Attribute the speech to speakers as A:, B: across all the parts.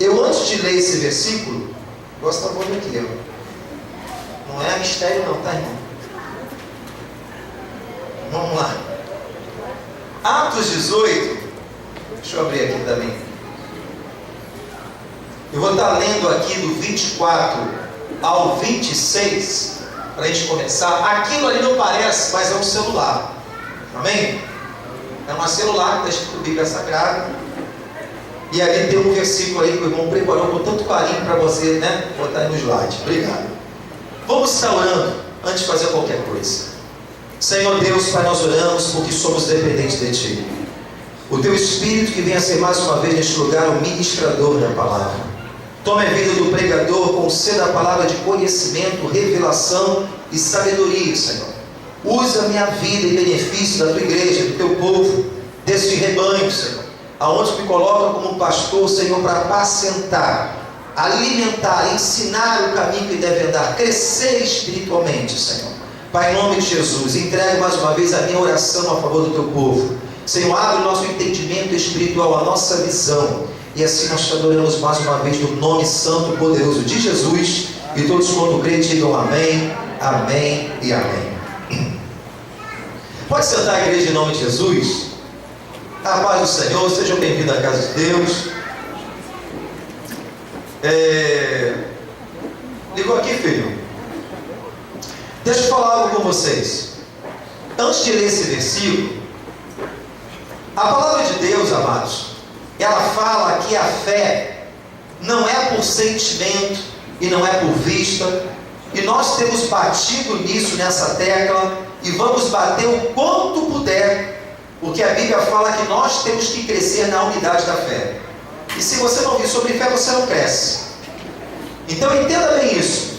A: Eu, antes de ler esse versículo, gosto da boa aqui, ó. Não é mistério não, tá, irmão? Vamos lá. Atos 18. Deixa eu abrir aqui também. Eu vou estar lendo aqui do 24 ao 26, para a gente começar. Aquilo ali não parece, mas é um celular. Amém? É um celular que está escrito Bíblia Sagrada. E ali tem um versículo aí que o irmão preparou com tanto carinho para você, né? Botar aí no slide. Obrigado. Vamos estar orando antes de fazer qualquer coisa. Senhor Deus, Pai, nós oramos porque somos dependentes de Ti. O Teu Espírito que venha ser mais uma vez neste lugar o ministrador da palavra. Tome a vida do pregador, conceda a palavra de conhecimento, revelação e sabedoria, Senhor. Usa a minha vida em benefício da Tua igreja, do Teu povo, deste rebanho, Senhor. Aonde me coloca como pastor, Senhor, para apacentar, alimentar, ensinar o caminho que deve andar, crescer espiritualmente, Senhor. Pai, em nome de Jesus, entregue mais uma vez a minha oração a favor do Teu povo. Senhor, abre o nosso entendimento espiritual, a nossa visão. E assim nós te adoramos mais uma vez no nome santo e poderoso de Jesus. E todos quanto creem digam amém, amém e amém. Pode sentar, a igreja, em nome de Jesus. A paz do Senhor, sejam bem-vindos à casa de Deus. Ligou aqui, filho? Deixa eu falar algo com vocês. Antes de ler esse versículo, a palavra de Deus, amados, ela fala que a fé não é por sentimento e não é por vista, e nós temos batido nisso, nessa tecla, e vamos bater o quanto puder, porque a Bíblia fala que nós temos que crescer na unidade da fé. E se você não ouvir sobre fé, você não cresce. Então entenda bem isso.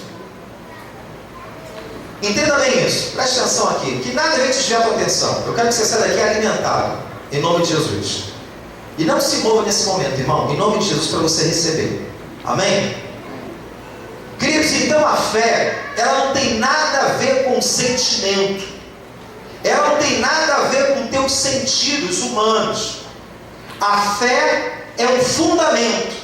A: Entenda bem isso. Preste atenção aqui, que nada vai desviar a tua atenção. Eu quero que você saia daqui alimentado, em nome de Jesus. E não se mova nesse momento, irmão, em nome de Jesus, para você receber. Amém? Queridos, então a fé, ela não tem nada a ver com sentimento. Ela não tem nada a ver com teus sentidos humanos. A fé é um fundamento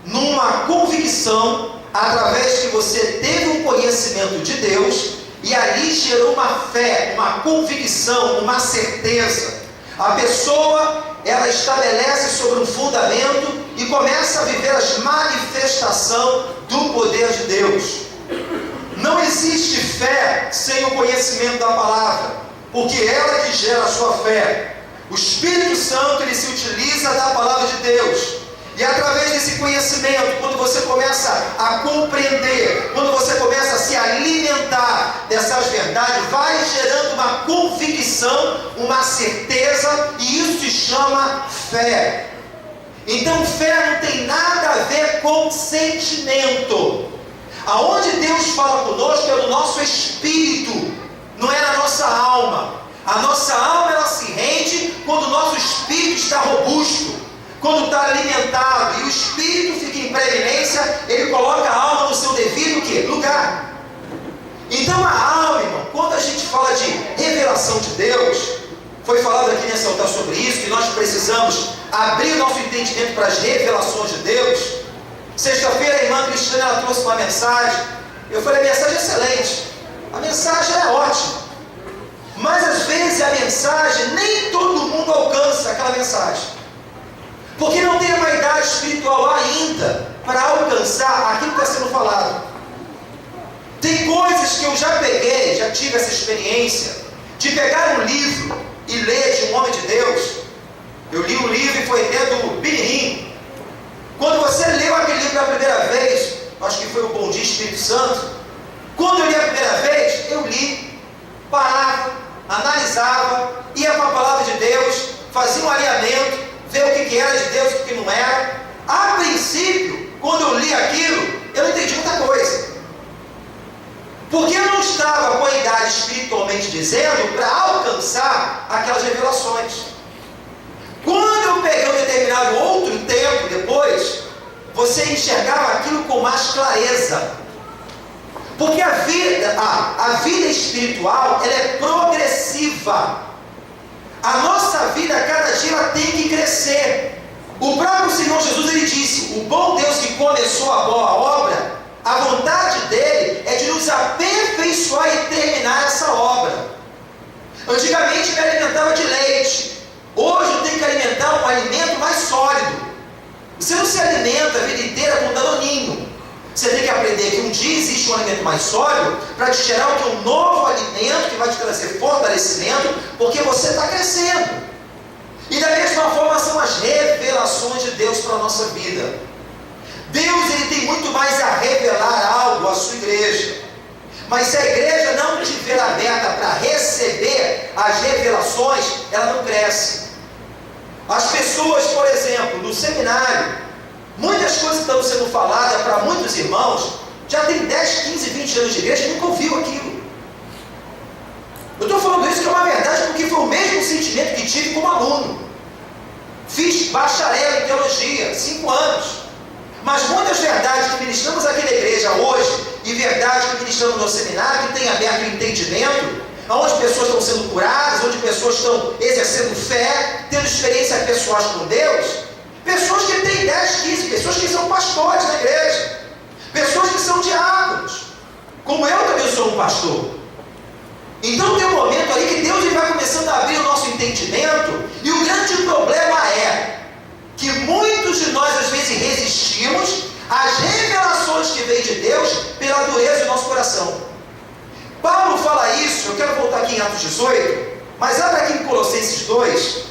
A: numa convicção, através que você teve um conhecimento de Deus, e ali gerou uma fé, uma convicção, uma certeza. A pessoa, ela estabelece sobre um fundamento e começa a viver as manifestações do poder de Deus. Não existe fé sem o conhecimento da palavra, porque ela que gera a sua fé. O Espírito Santo, ele se utiliza da palavra de Deus. E através desse conhecimento, quando você começa a compreender, quando você começa a se alimentar dessas verdades, vai gerando uma convicção, uma certeza, e isso se chama fé. Então fé não tem nada a ver com sentimento. Aonde Deus fala conosco é no nosso espírito, não é na nossa alma. A nossa alma, ela se rende quando o nosso espírito está robusto, quando está alimentado, e o espírito fica em preeminência, ele coloca a alma no seu devido lugar. Então a alma, irmão, quando a gente fala de revelação de Deus, foi falado aqui nesse altar sobre isso, que nós precisamos abrir o nosso entendimento para as revelações de Deus. Sexta-feira a irmã Cristiana, ela trouxe uma mensagem. Eu falei, a mensagem é excelente, a mensagem é ótima, mas às vezes a mensagem, nem todo mundo alcança aquela mensagem, porque não tem uma idade espiritual ainda para alcançar aquilo que está sendo falado. Tem coisas que eu já peguei, já tive essa experiência, de pegar um livro e ler de um homem de Deus. Eu li um livro e foi ler do Billy. Quando você leu aquele livro pela primeira vez, acho que foi o Bom Dia Espírito Santo, quando eu li a primeira vez, eu li, parava, analisava, ia para a palavra de Deus, fazia um alinhamento, ver o que era de Deus e o que não era. A princípio, quando eu li aquilo, eu não entendi muita coisa, porque eu não estava com a idade, espiritualmente dizendo, para alcançar aquelas revelações. Quando eu peguei um determinado outro tempo depois, você enxergava aquilo com mais clareza, porque a vida espiritual, ela é progressiva. A nossa vida, a cada dia, ela tem que crescer. O próprio Senhor Jesus, ele disse, o bom Deus que aperfeiçoar e terminar essa obra. Antigamente me alimentava de leite. Hoje eu tenho que alimentar um alimento mais sólido. Você não se alimenta a vida inteira com danoninho. Você tem que aprender que um dia existe um alimento mais sólido para te gerar um novo alimento que vai te trazer fortalecimento, porque você está crescendo. E da mesma forma são as revelações de Deus para a nossa vida. Deus ele tem muito mais a revelar algo à sua igreja. Mas se a igreja não estiver aberta para receber as revelações, ela não cresce. As pessoas, por exemplo, no seminário, muitas coisas estão sendo faladas para muitos irmãos, já tem 10, 15, 20 anos de igreja e nunca ouviu aquilo. Eu estou falando isso que é uma verdade, porque foi o mesmo sentimento que tive como aluno. Fiz bacharel em teologia, 5 anos. Mas muitas verdades que ministramos aqui na igreja hoje, e verdades que ministramos no seminário, que tem aberto o entendimento, onde pessoas estão sendo curadas, onde pessoas estão exercendo fé, tendo experiências pessoais com Deus, pessoas que têm 10, 15, pessoas que são pastores na igreja, pessoas que são diáconos, como eu também sou um pastor. Então tem um momento ali que Deus ele vai começando a abrir o nosso entendimento, e o grande problema é que muitos de nós às vezes resistimos às revelações que vêm de Deus pela dureza do nosso coração. Paulo fala isso, eu quero voltar aqui em Atos 18, mas abra aqui em Colossenses 2,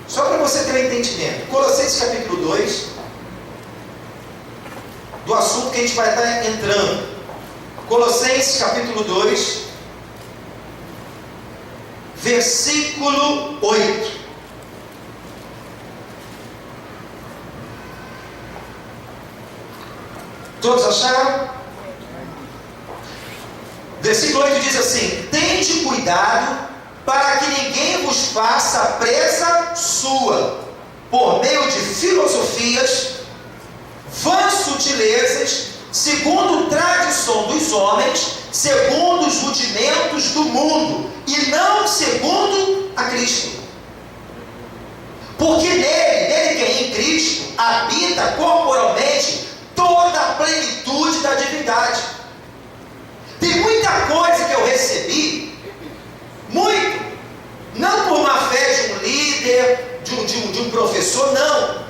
A: só para você ter um entendimento. Colossenses capítulo 2, do assunto que a gente vai estar entrando. Colossenses capítulo 2, versículo 8. Todos acharam? Versículo 8 diz assim: tende cuidado para que ninguém vos faça presa sua, por meio de filosofias, vãs sutilezas, segundo tradição dos homens, segundo os rudimentos do mundo, e não segundo a Cristo. Porque nele que é em Cristo, habita corporalmente toda a plenitude da divindade. Tem muita coisa que eu recebi, muito, não por uma fé de um líder, de um professor, não,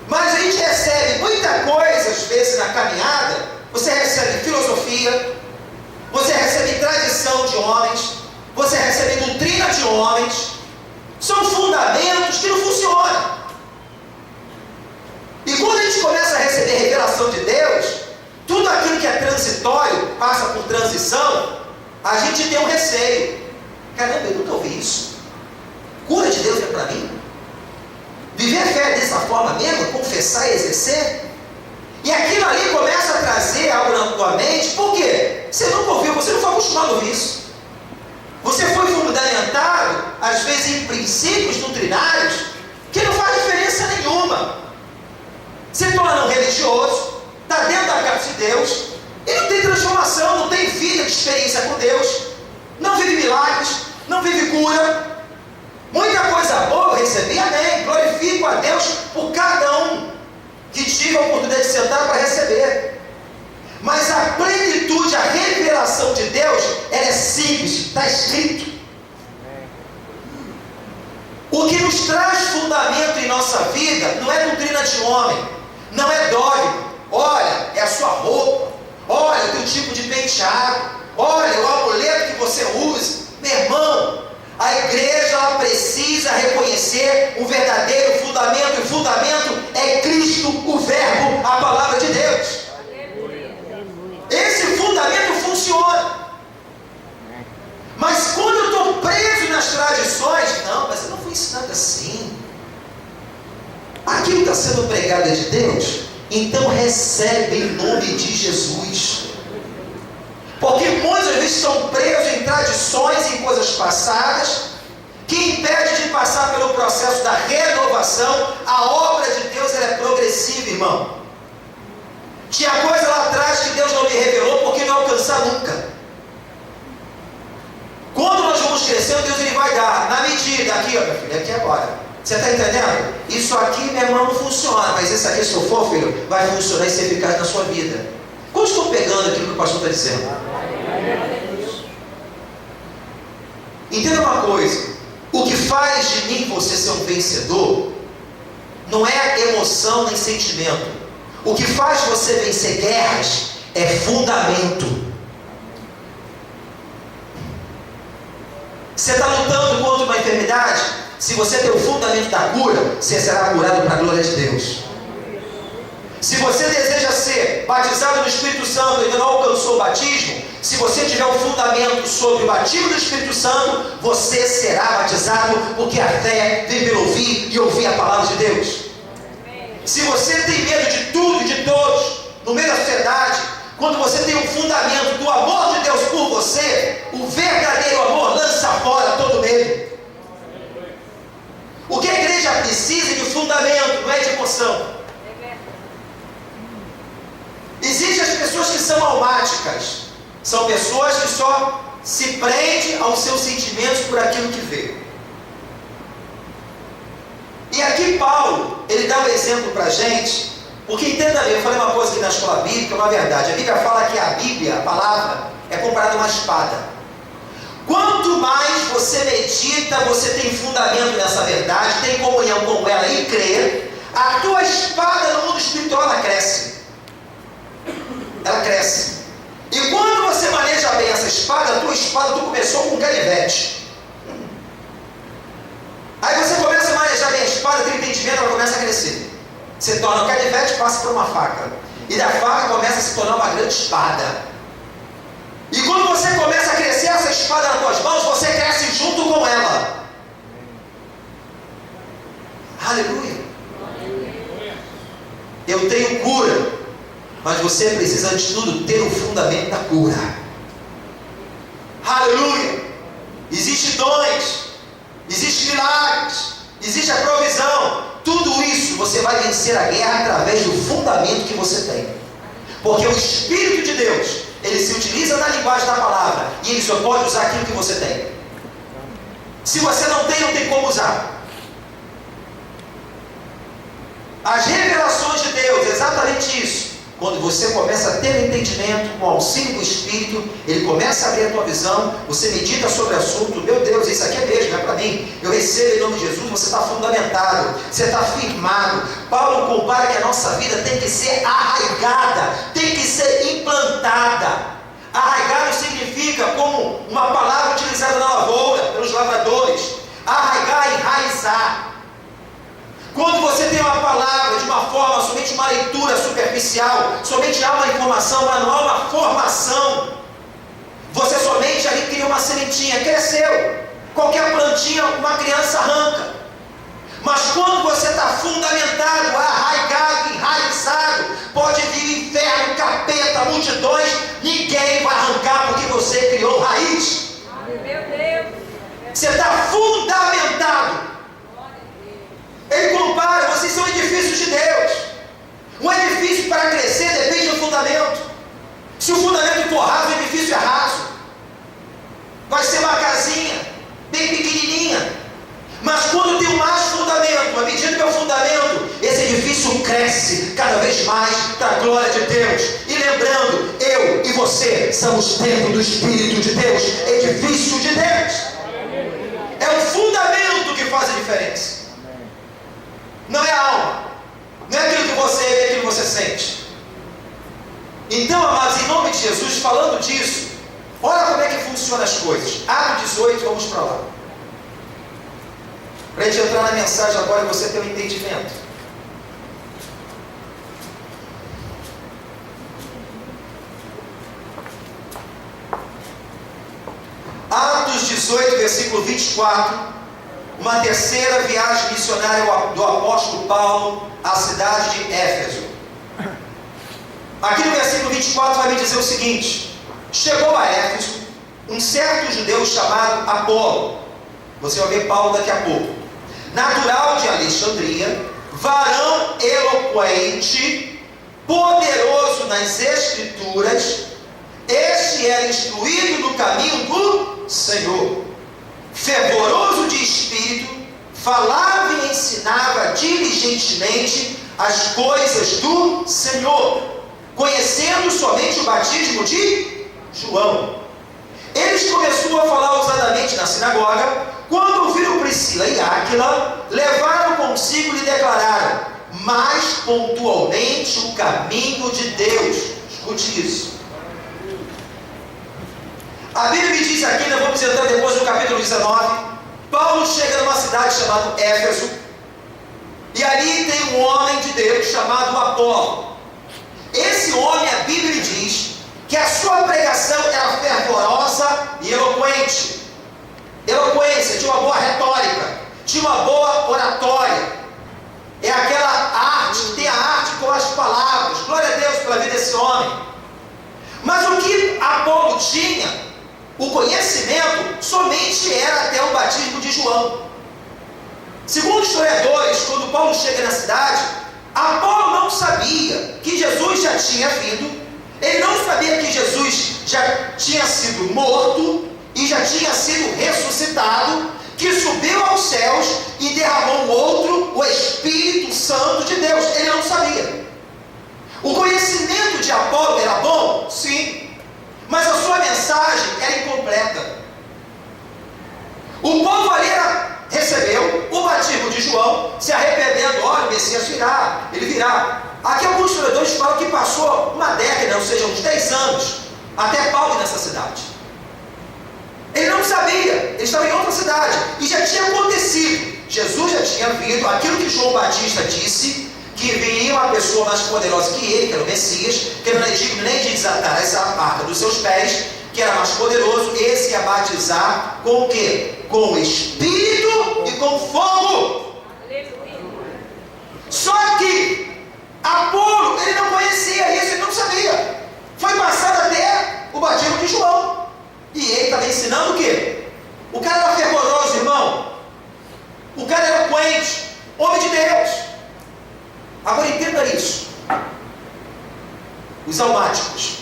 A: mas a gente recebe muita coisa, às vezes na caminhada. Você recebe filosofia, você recebe tradição de homens, você recebe doutrina de homens, são fundamentos que não funcionam. E quando a gente começa a receber a revelação de Deus, tudo aquilo que é transitório, passa por transição, a gente tem um receio. Caramba, eu nunca ouvi isso. Cura de Deus é para mim? Viver a fé dessa forma mesmo, confessar e exercer? E aquilo ali começa a trazer algo na tua mente, por quê? Você nunca ouviu, você não foi acostumado a ouvir isso. Você foi fundamentado, às vezes, em princípios doutrinários, que não faz diferença nenhuma. Se torna um religioso, está dentro da casa de Deus, e não tem transformação, não tem vida de experiência com Deus, não vive milagres, não vive cura. Muita coisa boa eu recebi, amém, glorifico a Deus por cada um que tive a oportunidade de sentar para receber. Mas a plenitude, a revelação de Deus, ela é simples, está escrito. O que nos traz fundamento em nossa vida não é doutrina de homem, não é dogma. Olha, é a sua roupa, olha o teu tipo de penteado, olha o amuleto que você usa. Meu irmão, a igreja ela precisa reconhecer um verdadeiro fundamento, e o fundamento é Cristo, o Verbo, a palavra de Deus. Esse fundamento funciona. Mas quando eu estou preso nas tradições, não, mas eu não fui ensinado assim. Aquilo está sendo pregado é de Deus, então recebe em nome de Jesus. Porque muitas vezes estão presos em tradições, em coisas passadas, que impede de passar pelo processo da renovação. A obra de Deus ela é progressiva, irmão. Tinha coisa lá atrás que Deus não me revelou, porque não alcançar nunca. Quando nós vamos crescendo, Deus ele vai dar, na medida, aqui ó meu filho, aqui agora. Você está entendendo? Isso aqui, meu irmão, não funciona, mas esse aqui, se eu for, filho, vai funcionar e ser eficaz na sua vida. Como estou pegando aquilo que o pastor está dizendo? Entenda uma coisa: o que faz de mim você ser um vencedor não é emoção nem sentimento. O que faz você vencer guerras é fundamento. Você está lutando contra uma enfermidade? Se você tem o fundamento da cura, você será curado para a glória de Deus. Se você deseja ser batizado no Espírito Santo e ainda não alcançou o batismo, se você tiver um fundamento sobre o batismo do Espírito Santo, você será batizado, porque a fé vem pelo ouvir e ouvir a palavra de Deus. Se você tem medo de tudo e de todos, no meio da sociedade, quando você tem um fundamento do amor de Deus por você, o verdadeiro amor lança fora todo medo. O que a igreja precisa é de fundamento, não é de emoção. Existem as pessoas que são almáticas. São pessoas que só se prendem aos seus sentimentos por aquilo que vê. E aqui Paulo, ele dá um exemplo para a gente, porque entenda bem, eu falei uma coisa aqui na escola bíblica, uma verdade. A Bíblia fala que a Bíblia, a palavra, é comparada a uma espada. Quanto mais você medita, você tem fundamento nessa verdade, tem comunhão com ela e crê, a tua espada no mundo espiritual, ela cresce. Ela cresce. E quando você maneja bem essa espada, a tua espada, tu começou com um canivete. Aí você começa a manejar bem a espada, tem entendimento, ela começa a crescer. Você torna o canivete e passa por uma faca. E da faca começa a se tornar uma grande espada. E quando você começa a crescer essa espada nas tuas mãos, você cresce junto com ela. Aleluia. Eu tenho cura. Mas você precisa, antes de tudo, ter o fundamento da cura. Aleluia! Existem dons, existem milagres, existe a provisão. Tudo isso você vai vencer a guerra através do fundamento que você tem. Porque o Espírito de Deus, ele se utiliza na linguagem da palavra, e ele só pode usar aquilo que você tem. Se você não tem como usar. As revelações de Deus, exatamente isso. Quando você começa a ter entendimento com o auxílio do Espírito, ele começa a abrir a tua visão, você medita sobre o assunto, meu Deus, isso aqui é mesmo, é para mim, eu recebo em nome de Jesus, você está fundamentado, você está firmado. Paulo compara que a nossa vida tem que ser arraigada, tem que ser implantada. Arraigado significa como uma palavra utilizada na lavoura, pelos lavradores, arraigar, enraizar. Quando você tem uma palavra de uma forma, somente uma leitura superficial, somente há uma informação, mas não há uma formação, você somente ali cria uma sementinha, cresceu. Qualquer plantinha, uma criança arranca. Mas quando você está fundamentado, arraigado, enraizado, pode vir inferno, capeta, multidões, ninguém vai arrancar porque você criou raiz.
B: Meu Deus.
A: Você está fundamentado. Ele compara, vocês são edifícios de Deus. Um edifício para crescer depende do fundamento. Se o fundamento for raso, o edifício é raso. Vai ser uma casinha, bem pequenininha. Mas quando tem mais fundamento, à medida que é o fundamento, esse edifício cresce cada vez mais para a glória de Deus. E lembrando, eu e você somos templo do Espírito de Deus, edifício de Deus. É o fundamento que faz a diferença. Não é a alma, não é aquilo que você vê, é aquilo que você sente. Então, amados, em nome de Jesus, falando disso, olha como é que funcionam as coisas. Atos 18, vamos para lá. Para a gente entrar na mensagem agora e você ter um entendimento. Atos 18, versículo 24. Uma terceira viagem missionária do apóstolo Paulo à cidade de Éfeso. Aqui no versículo 24 vai me dizer o seguinte: chegou a Éfeso um certo judeu chamado Apolo. Você vai ver Paulo daqui a pouco. Natural de Alexandria, varão eloquente, poderoso nas escrituras, este era instruído no caminho do Senhor. Fervoroso de espírito, falava e ensinava diligentemente as coisas do Senhor, conhecendo somente o batismo de João. Eles começaram a falar ousadamente na sinagoga. Quando ouviram Priscila e Áquila, levaram consigo e lhe declararam mais pontualmente o caminho de Deus. Escute isso. A Bíblia me diz aqui, nós vamos entrar depois no capítulo 19, Paulo chega numa cidade chamada Éfeso, e ali tem um homem de Deus chamado Apolo. Esse homem, a Bíblia diz que a sua pregação era fervorosa e eloquente. Eloquência, tinha uma boa retórica, tinha uma boa oratória. É aquela arte, tem a arte com as palavras. Glória a Deus pela vida desse homem. Mas o que Apolo tinha, o conhecimento, somente era até o batismo de João. Segundo historiadores, quando Paulo chega na cidade, Apolo não sabia que Jesus já tinha vindo, ele não sabia que Jesus já tinha sido morto e já tinha sido ressuscitado, que subiu aos céus e derramou um outro, o Espírito Santo de Deus. Ele não sabia. O conhecimento de Apolo era bom? Sim. Mas a sua mensagem era incompleta. O povo ali recebeu o batismo de João, se arrependendo. Olha, o Messias virá, ele virá. Aqui alguns historiadores falam que passou uma década, ou seja, uns 10 anos, até Paulo ir nessa cidade. Ele não sabia, ele estava em outra cidade, e já tinha acontecido. Jesus já tinha vindo, aquilo que João Batista disse, que viria uma pessoa mais poderosa que ele, que era o Messias, que não é digno nem de desatar essa marca dos seus pés, que era mais poderoso. Esse ia batizar com o quê? Com o Espírito e com fogo. Só que Apolo, ele não conhecia isso, ele não sabia. Foi passado até o batismo de João. E ele estava ensinando o quê? O cara era fervoroso, irmão. O cara era eloquente, homem de Deus. Agora entenda isso. Os almáticos.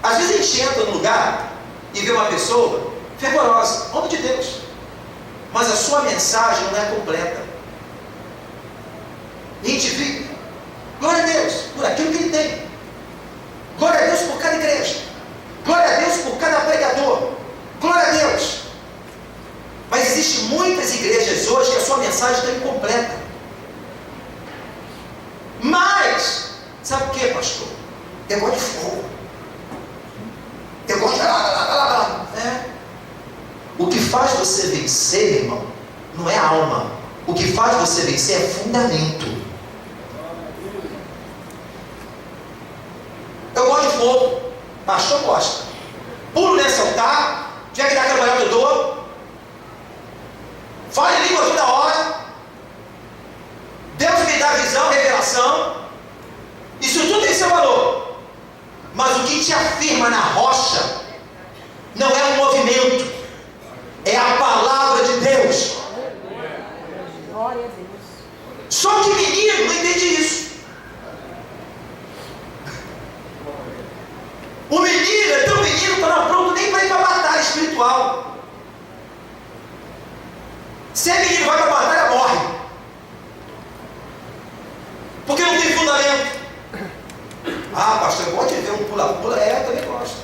A: Às vezes a gente entra num lugar e vê uma pessoa fervorosa, homem de Deus, mas a sua mensagem não é completa. E a gente fica, glória a Deus por aquilo que ele tem, glória a Deus por cada igreja, glória a Deus por cada pregador, glória a Deus. Mas existem muitas igrejas hoje que a sua mensagem está incompleta. Mas, sabe o que, pastor? Eu gosto de fogo. Eu gosto de... O que faz você vencer, irmão, não é a alma. O que faz você vencer é fundamento. Eu gosto de fogo. Pastor gosta. Pulo nesse altar, tiver que dar aquela manhã que eu dou. Fala em língua toda hora. Deus me dá visão, revelação. Isso tudo tem seu valor. Mas o que te afirma na rocha não é um movimento, é a palavra de Deus.
B: Glória a Deus.
A: Só que menino não entende isso. O menino é tão menino que não está pronto nem para ir para a batalha espiritual. Se é menino, vai para a batalha, morre. Porque não tem fundamento. Ah, pastor, eu gosto de ver um pula-pula. É, eu também gosto.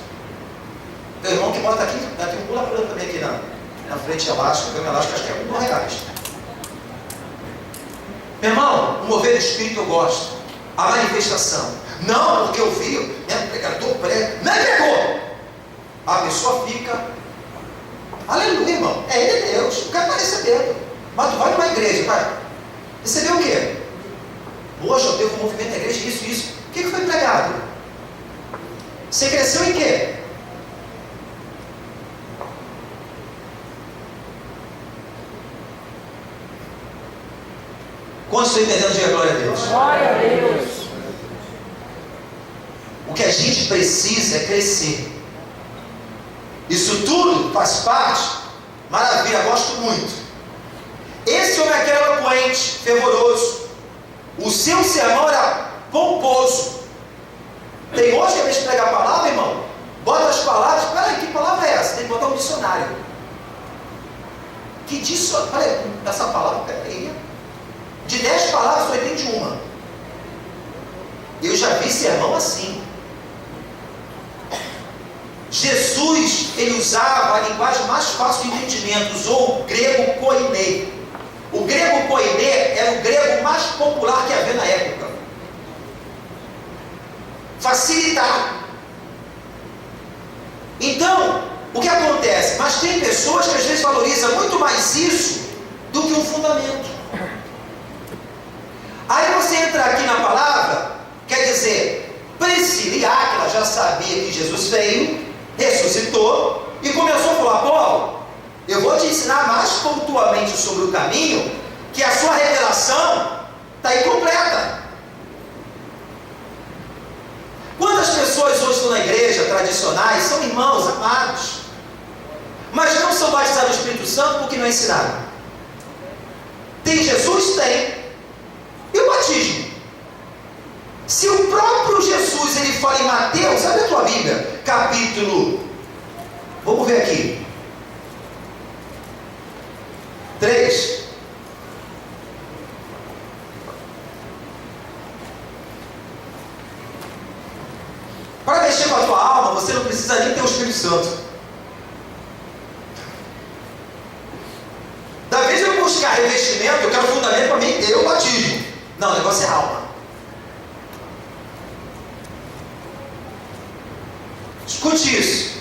A: Meu irmão que bota aqui, tem um pula-pula também aqui na frente elástico, tem um elástico, acho que é R$1. Meu irmão, o mover do Espírito eu gosto. A manifestação. Não, porque eu vi, né, pregador prega, não é pregou. A pessoa fica, aleluia, irmão. É ele, é Deus. O cara está recebendo. Mas tu vai numa igreja, vai. Recebeu o quê? Hoje eu devo um movimento da igreja, isso. O que foi pregado? Você cresceu em quê? Quantos estão entendendo? Diga glória a Deus.
B: Glória a Deus.
A: O que a gente precisa é crescer. Isso tudo faz parte. Maravilha, gosto muito. Esse homem aqui era eloquente, fervoroso. O seu sermão era pomposo. Tem hoje que a gente prega a palavra, irmão, bota as palavras. Peraí, que palavra é essa? Tem que botar um dicionário. Que dicionário? Peraí, essa palavra, peraí. De 10 palavras só entende uma. Eu já vi sermão assim. Jesus, ele usava a linguagem mais fácil de entendimento, usou o grego koiné. O grego koiné era o grego mais popular que havia na época. Facilitar. Então, o que acontece? Mas tem pessoas que às vezes valorizam muito mais isso do que um fundamento. Aí você entra aqui na palavra, quer dizer, Priscila e Áquila já sabia que Jesus veio, ressuscitou e começou a falar: Paulo, eu vou te ensinar mais pontualmente sobre o caminho, que a sua revelação está incompleta. Quantas pessoas hoje estão na igreja tradicionais, são irmãos amados, mas não são batizados no Espírito Santo porque não ensinaram? Tem Jesus? Tem. E o batismo? Se o próprio Jesus, ele fala em Mateus, abre a tua Bíblia, capítulo, vamos ver aqui, 3. Para mexer com a tua alma, você não precisa nem ter o Espírito Santo. Da vez eu buscar revestimento, eu quero fundamento para mim ter o batismo. Não, o negócio é alma. Escute isso.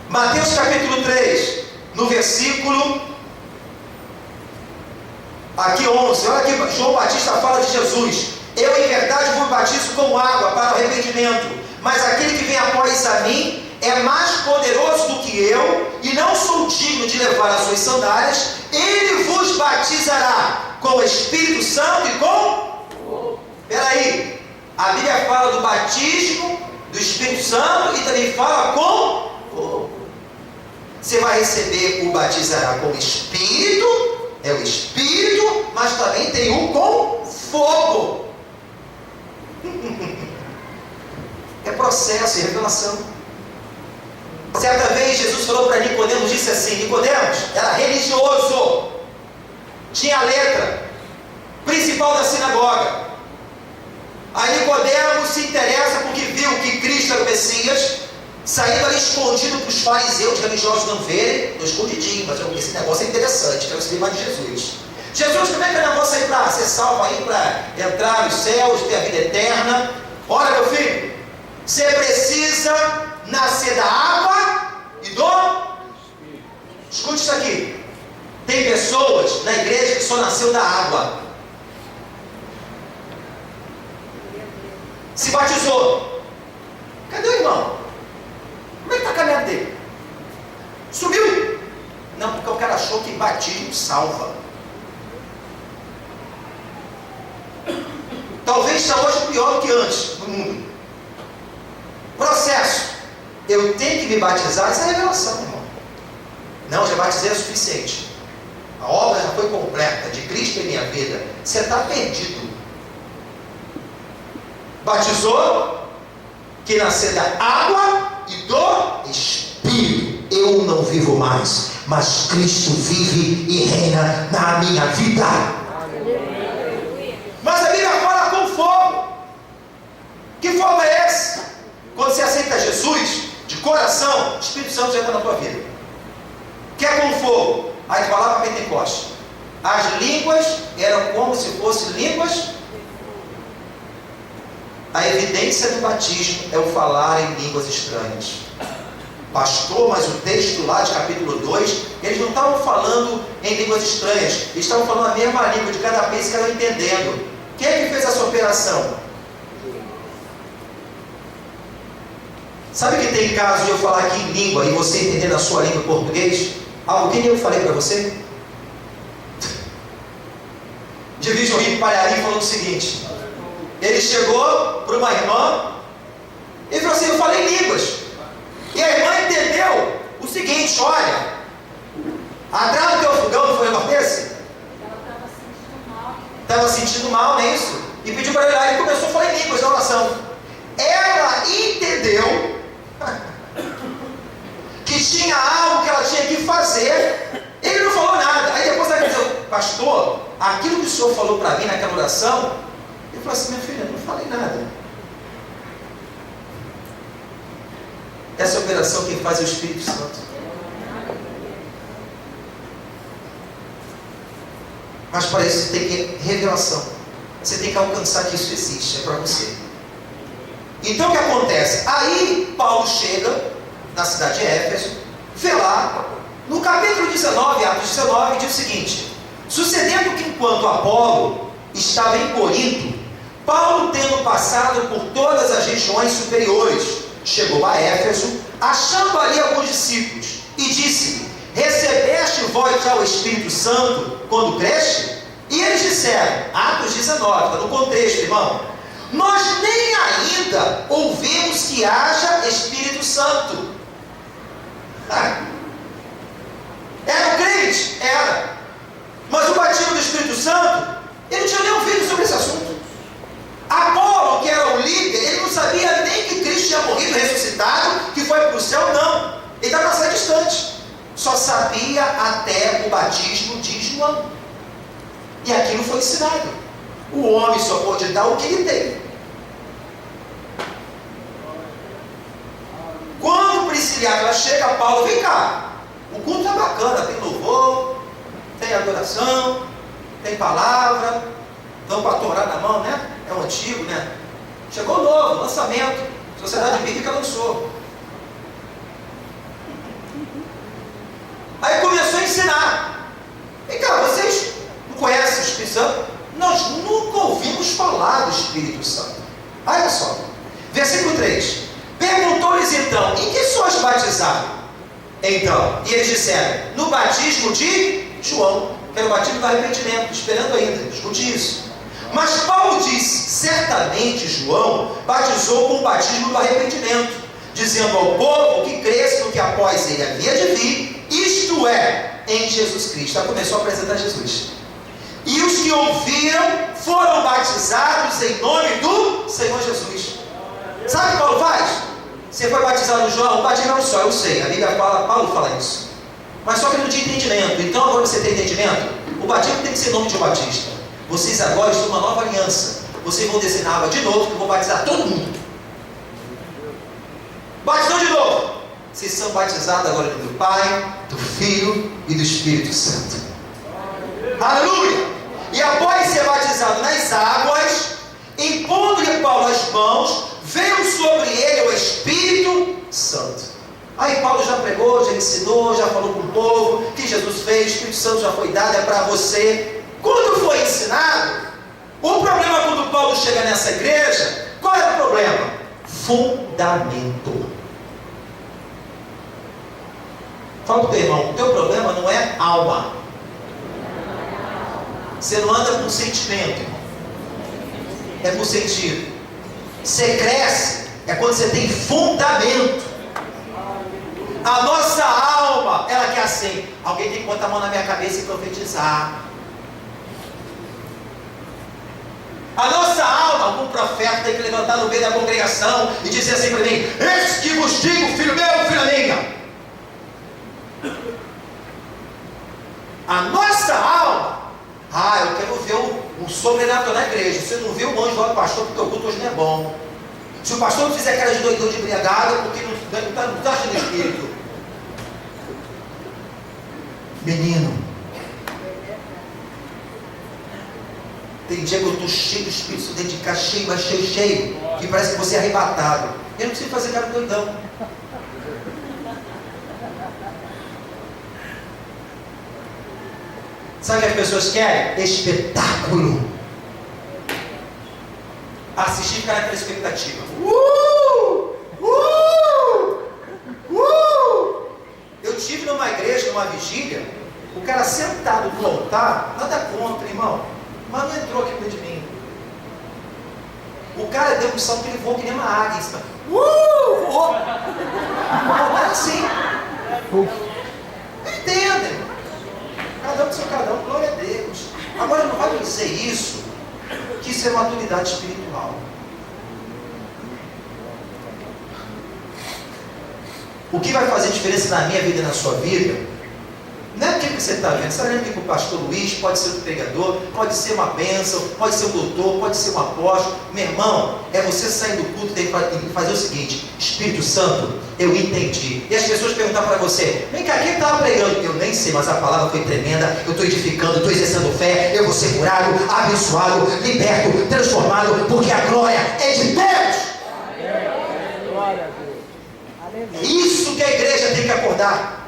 A: Mateus capítulo 3, no versículo aqui 11. Olha aqui, João Batista fala de Jesus: eu em verdade vos batizo com água para o arrependimento, mas aquele que vem após a mim é mais poderoso do que eu, e não sou digno de levar as suas sandálias. Ele vos batizará com o Espírito Santo e com... Peraí, a Bíblia fala do batismo do Espírito Santo e também fala com fogo. Você vai receber o batizará com o Espírito, é o Espírito, mas também tem um com fogo. É processo e revelação. Certa vez Jesus falou para Nicodemos, disse assim: Nicodemos era religioso, tinha a letra principal da sinagoga. Aí Nicodemos se interessa porque viu que Cristo era o Messias, saindo ali escondido para os fariseus religiosos não verem. Estou escondidinho, mas esse negócio é interessante, quero saber mais de Jesus. Jesus, como é que é o negócio aí para ser salvo aí, para entrar nos céus, ter a vida eterna? Olha, meu filho, você precisa nascer da água e do... Escute isso aqui. Tem pessoas na igreja que só nasceu da água. Se batizou. Cadê o irmão? Como é que está a caminhada dele? Sumiu? Não, porque o cara achou que batismo salva. Talvez está hoje pior do que antes no mundo. Processo. Eu tenho que me batizar, essa é revelação, irmão. Não, já batizei é o suficiente. A obra já foi completa, de Cristo em minha vida. Você está perdido. Batizou, que nascer da água e do Espírito. Eu não vivo mais, mas Cristo vive e reina na minha vida. Mas a Bíblia fala com fogo. Que fogo é esse? Quando você aceita Jesus de coração, o Espírito Santo entra na tua vida. Quer com fogo? Aí tu vai lá para Pentecoste. As línguas eram como se fossem línguas. A evidência do batismo é o falar em línguas estranhas. Pastor, mas o texto lá de capítulo 2, eles não estavam falando em línguas estranhas, eles estavam falando a mesma língua, de cada vez que estavam entendendo. Quem é que fez essa operação? Sabe que tem caso de eu falar aqui em língua e você entender na sua língua português? Algo que eu falei para você? Divide o Rio Palharim falando o seguinte: ele chegou para uma irmã e falou assim: eu falei línguas. E a irmã entendeu o seguinte: olha, atrás do teu fogão, não foi um negócio desse? Estava sentindo mal, não é isso? E pediu para ele lá, e começou a falar em línguas na oração. Ela entendeu que tinha algo que ela tinha que fazer. Ele não falou nada. Aí depois ela disse: pastor, aquilo que o senhor falou para mim naquela oração. Ele falou assim: minha filha, eu não falei nada. Essa operação quem faz é o Espírito Santo. Mas para isso você tem que revelação. Você tem que alcançar que isso existe, é para você. Então o que acontece? Aí Paulo chega na cidade de Éfeso, vê lá, no capítulo 19, Atos 19, diz o seguinte: sucedendo que enquanto Apolo estava em Corinto, Paulo, tendo passado por todas as regiões superiores, chegou a Éfeso, achando ali alguns discípulos, e disse: recebeste vós já o Espírito Santo quando creste? E eles disseram, Atos 19, está no contexto, irmão, nós nem ainda ouvimos que haja Espírito Santo. Era um crente? Era. Mas o batismo do Espírito Santo, ele não tinha nem ouvido sobre esse assunto. Apolo, que era o líder, ele não sabia nem que Cristo tinha morrido, ressuscitado, que foi para o céu, não. Ele estava bastante distante. Só sabia até o batismo de João. E aquilo foi ensinado. O homem só pode dar o que ele tem. Quando Priscila e Áquila chega, Paulo, vem cá. O culto é bacana, tem louvor, tem adoração, tem palavra, dão para Torá na mão, né? É o antigo, né? Chegou novo, lançamento. Sociedade Bíblica lançou. Aí começou a ensinar. Vem cá, vocês não conhecem o Espírito Santo? Nós nunca ouvimos falar do Espírito Santo. Olha só. Versículo 3. Perguntou-lhes então, em que sois batizados? Então, e eles disseram, no batismo de João, que era o batismo do arrependimento, esperando ainda, escute isso. Mas Paulo disse, certamente João batizou com o batismo do arrependimento, dizendo ao povo que cresce no que após ele havia de vir, isto é, em Jesus Cristo. Aí começou a apresentar Jesus. E os que ouviram foram batizados em nome do Senhor Jesus. Sabe o que Paulo faz? Você foi batizado no João, o batismo é um só, eu sei, a Bíblia fala, Paulo fala isso. Mas só que ele não tinha entendimento. Então agora você tem entendimento? O batismo tem que ser em nome de um batista. Vocês agora estão numa nova aliança. Vocês vão descer na água de novo, que eu vou batizar todo mundo. Batizão de novo. Vocês são batizados agora do Pai, do Filho e do Espírito Santo. Aleluia! E após ser batizado nas águas, impondo-lhe Paulo as mãos, veio sobre ele o Espírito Santo. Aí Paulo já pregou, já ensinou, já falou com o povo, que Jesus fez, o Espírito Santo já foi dado, é para você. Quando foi ensinado, o problema quando Paulo chega nessa igreja, qual era o problema? Fundamento. Fala para o teu irmão, o teu problema não é alma. Você não anda com sentimento, irmão. É por sentido. Você cresce, é quando você tem fundamento. A nossa alma, ela quer assim, alguém tem que botar a mão na minha cabeça e profetizar. A nossa alma, algum profeta tem que levantar no meio da congregação e dizer assim para mim, eis que vos digo, filho meu, filha minha. A nossa alma, eu quero ver o sobrenatural na igreja. Você não viu o anjo lá do pastor, porque o culto hoje não é bom. Se o pastor não fizer cara de doidão de embriagado, é porque não está achando espírito. Menino, tem dia que eu estou cheio do Espírito dentro de cá, cheio, mas cheio, que parece que você é arrebatado. Eu não preciso fazer cara de doidão. Sabe o que as pessoas querem? Espetáculo. Assistir e ficar naquela expectativa. Eu estive numa igreja, numa vigília, o cara sentado no altar, nada contra, irmão, mas não entrou aqui perto de mim. O cara deu um salto que ele voou que nem uma águia. Voou. Era assim. Entendem? Cada um do seu cada um, glória a Deus. Agora não vai me dizer isso, que isso é maturidade espiritual. O que vai fazer diferença na minha vida e na sua vida Não é aquilo que você está vendo. Você está vendo que o pastor Luiz pode ser um pregador, pode ser uma bênção, pode ser um doutor, pode ser um apóstolo. Meu irmão, é você sair do culto e fazer o seguinte: Espírito Santo, eu entendi. E as pessoas perguntam para você: vem cá, quem estava pregando? Eu nem sei, mas a palavra foi tremenda. Eu estou edificando, estou exercendo fé. Eu vou ser curado, abençoado, liberto, transformado, porque a glória é de Deus.
B: Glória a Deus.
A: É isso que a igreja tem que acordar.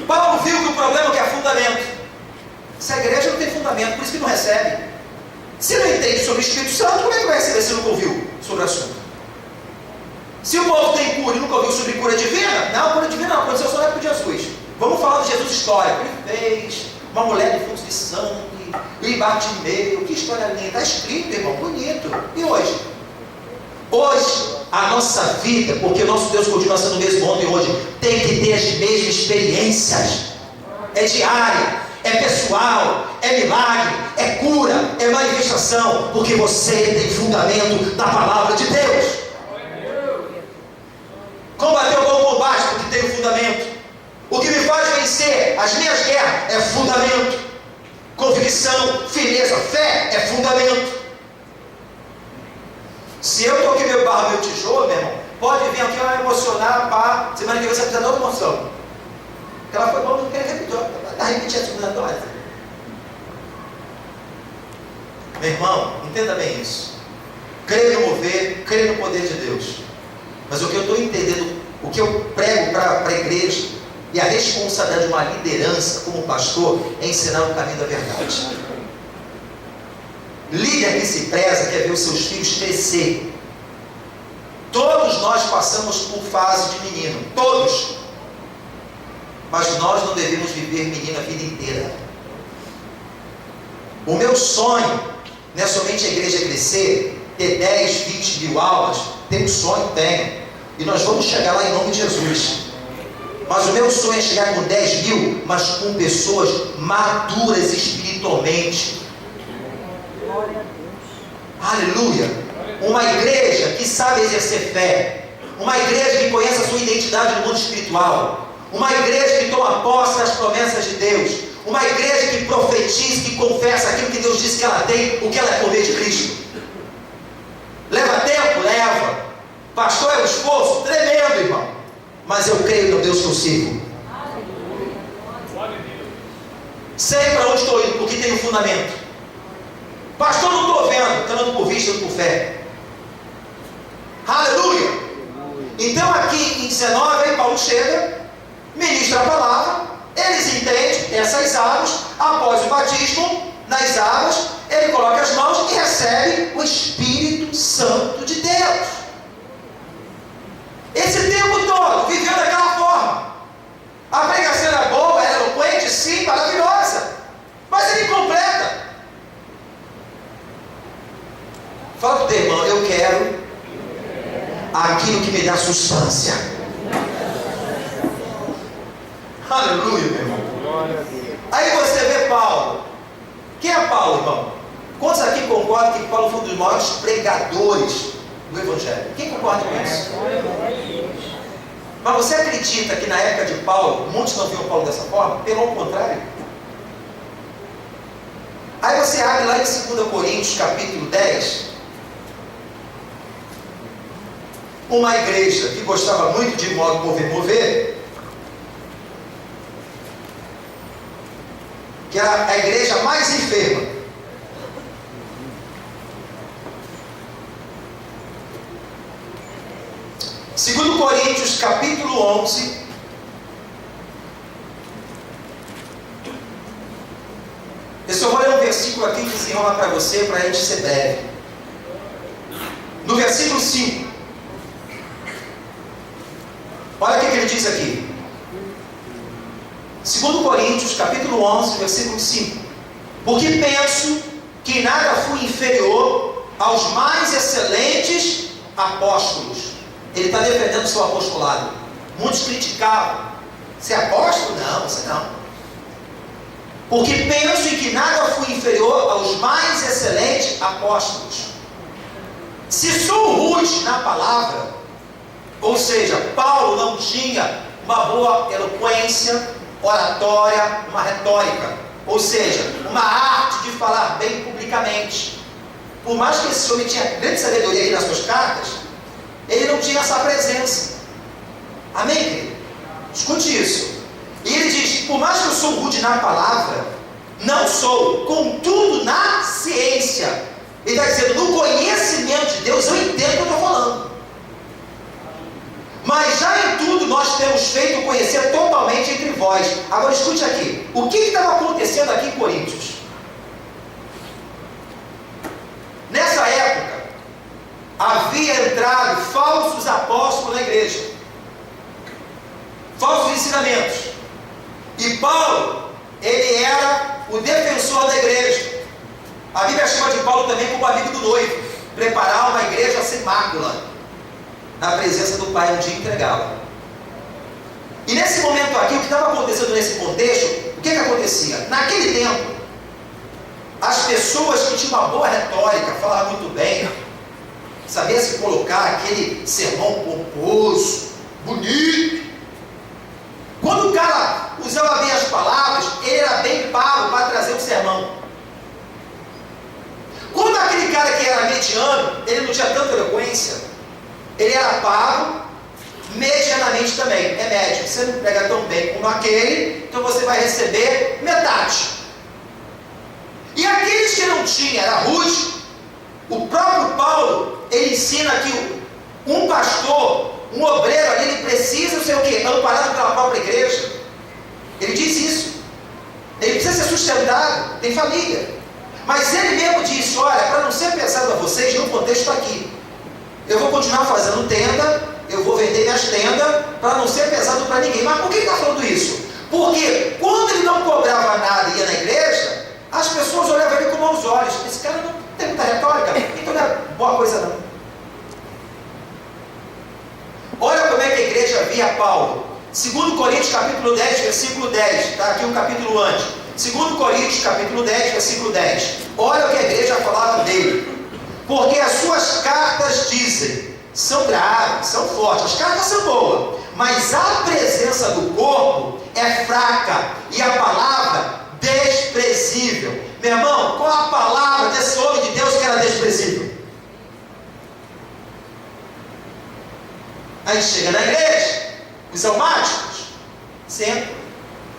A: Paulo viu que o problema é fundamento. Se a igreja não tem fundamento, por isso que não recebe. Se não entende sobre o Espírito Santo, como é que vai receber se nunca ouviu sobre o assunto? Se o povo tem cura e nunca ouviu sobre cura divina, não, cura divina não, aconteceu só na época de Jesus. Vamos falar de Jesus histórico. Ele fez uma mulher de fluxo de sangue, e Bartimeu, que história linda, está escrito, irmão, bonito. E hoje? Hoje, a nossa vida, porque o nosso Deus continua sendo o mesmo ontem e hoje, tem que ter as mesmas experiências. É diária, é pessoal, é milagre, é cura, é manifestação, porque você tem fundamento na palavra de Deus. Combater o bom combate porque tem um fundamento. O que me faz vencer as minhas guerras é fundamento. Convicção, firmeza, fé é fundamento. Se eu estou aqui meu barro, meu tijolo, meu irmão, pode vir aqui emocionar, pá, semana que vem você precisa de outra emoção. Porque ela foi bom, não quer repetir, está repetindo a segunda dose. Meu irmão, entenda bem isso. Creio no mover, creio no poder de Deus. Mas o que eu estou entendendo, o que eu prego para a igreja, e a responsabilidade de uma liderança como pastor, é ensinar o caminho da verdade. Líder que se preza quer ver os seus filhos crescer. Todos nós passamos por fase de menino, todos. Mas nós não devemos viver menino a vida inteira. O meu sonho não é somente a igreja crescer, ter 10, 20 mil almas. Tem um sonho, tenho. E nós vamos chegar lá em nome de Jesus. Mas o meu sonho é chegar com 10 mil, mas com pessoas maduras espiritualmente.
B: Glória a Deus.
A: Aleluia! Uma igreja que sabe exercer fé. Uma igreja que conhece a sua identidade no mundo espiritual. Uma igreja que toma posse das promessas de Deus. Uma igreja que profetiza, que confessa aquilo que Deus disse que ela tem, o que ela é por meio de Cristo. Leva tempo? Leva. Pastor, é um esforço tremendo, irmão. Mas eu creio no Deus que eu sirvo. Sei para onde estou indo, porque tenho fundamento. Pastor, não estou vendo, estou andando por vista, por fé. Aleluia! Então aqui em 19, aí Paulo chega, ministra a palavra, eles entendem essas águas, após o batismo, nas águas, ele coloca as mãos e recebe o Espírito Santo de Deus. Esse tempo todo, viveu daquela forma. A pregação era boa, era eloquente, sim, maravilhosa, mas ele completa. Fala para o teu irmão, eu quero aquilo que me dá substância. Aleluia, meu irmão. Aí você vê Paulo. Quem é Paulo, irmão? Quantos aqui concordam que Paulo foi um dos maiores pregadores do Evangelho? Quem concorda com isso? Mas você acredita que na época de Paulo, muitos não viam Paulo dessa forma? Pelo contrário. Aí você abre lá em 2 Coríntios, capítulo 10. Uma igreja que gostava muito de mover, que era a igreja mais enferma. Segundo Coríntios, capítulo 11. Eu só vou ler um versículo aqui que desenrola para você, para a gente ser breve. No versículo 5. Olha o que ele diz aqui. 2 Coríntios, capítulo 11, versículo 5. Porque penso que nada fui inferior aos mais excelentes apóstolos. Ele está defendendo o seu apostolado. Muitos criticavam. Você é apóstolo? Não, você não. Porque penso em que nada fui inferior aos mais excelentes apóstolos. Se sou rude na palavra, ou seja, Paulo não tinha uma boa eloquência, oratória, uma retórica. Ou seja, uma arte de falar bem publicamente. Por mais que esse homem tinha grande sabedoria aqui nas suas cartas, ele não tinha essa presença. Amém, querido? Escute isso. E ele diz, por mais que eu sou rude na palavra, não sou, contudo na ciência. Ele está dizendo, no conhecimento de Deus, eu entendo o que eu estou falando. Mas já em tudo nós temos feito conhecer totalmente entre vós. Agora escute aqui, o que estava acontecendo aqui em Coríntios? Nessa época, havia entrado falsos apóstolos na igreja, falsos ensinamentos. E Paulo, ele era o defensor da igreja. A Bíblia chama de Paulo também como amigo do noivo, preparar uma igreja sem mácula, na presença do Pai, um dia entregá-la. E nesse momento aqui, o que estava acontecendo nesse contexto, o que acontecia? Naquele tempo, as pessoas que tinham uma boa retórica, falavam muito bem, sabia se colocar aquele sermão pomposo, bonito. Quando o cara usava bem as palavras, ele era bem pago para trazer o sermão. Quando aquele cara que era mediano, ele não tinha tanta eloquência, ele era pago medianamente também, é médio. Você não prega tão bem como aquele, então você vai receber metade. E aqueles que não tinham, era rude, o próprio Paulo, ele ensina que um pastor, um obreiro ali, ele precisa ser o quê? Amparado pela própria igreja. Ele diz isso. Ele precisa ser sustentado, tem família. Mas ele mesmo disse, olha, para não ser pesado a vocês, no contexto aqui, eu vou continuar fazendo tenda, eu vou vender minhas tendas, para não ser pesado para ninguém. Mas por que ele está falando isso? Porque quando ele não cobrava nada e ia na igreja, as pessoas olhavam ele com maus olhos. Esse cara não tem muita retórica, então não é boa coisa não. Olha como é que a igreja via Paulo. 2 Coríntios capítulo 10, versículo 10. Está aqui um capítulo antes. 2 Coríntios capítulo 10, versículo 10. Olha o que a igreja falava dele. Porque as suas cartas dizem, são graves, são fortes, as cartas são boas, mas a presença do corpo é fraca e a palavra desprezível. Meu irmão, qual a palavra desse homem de Deus que era desprezível? Aí chega na igreja, os almáticos, senta,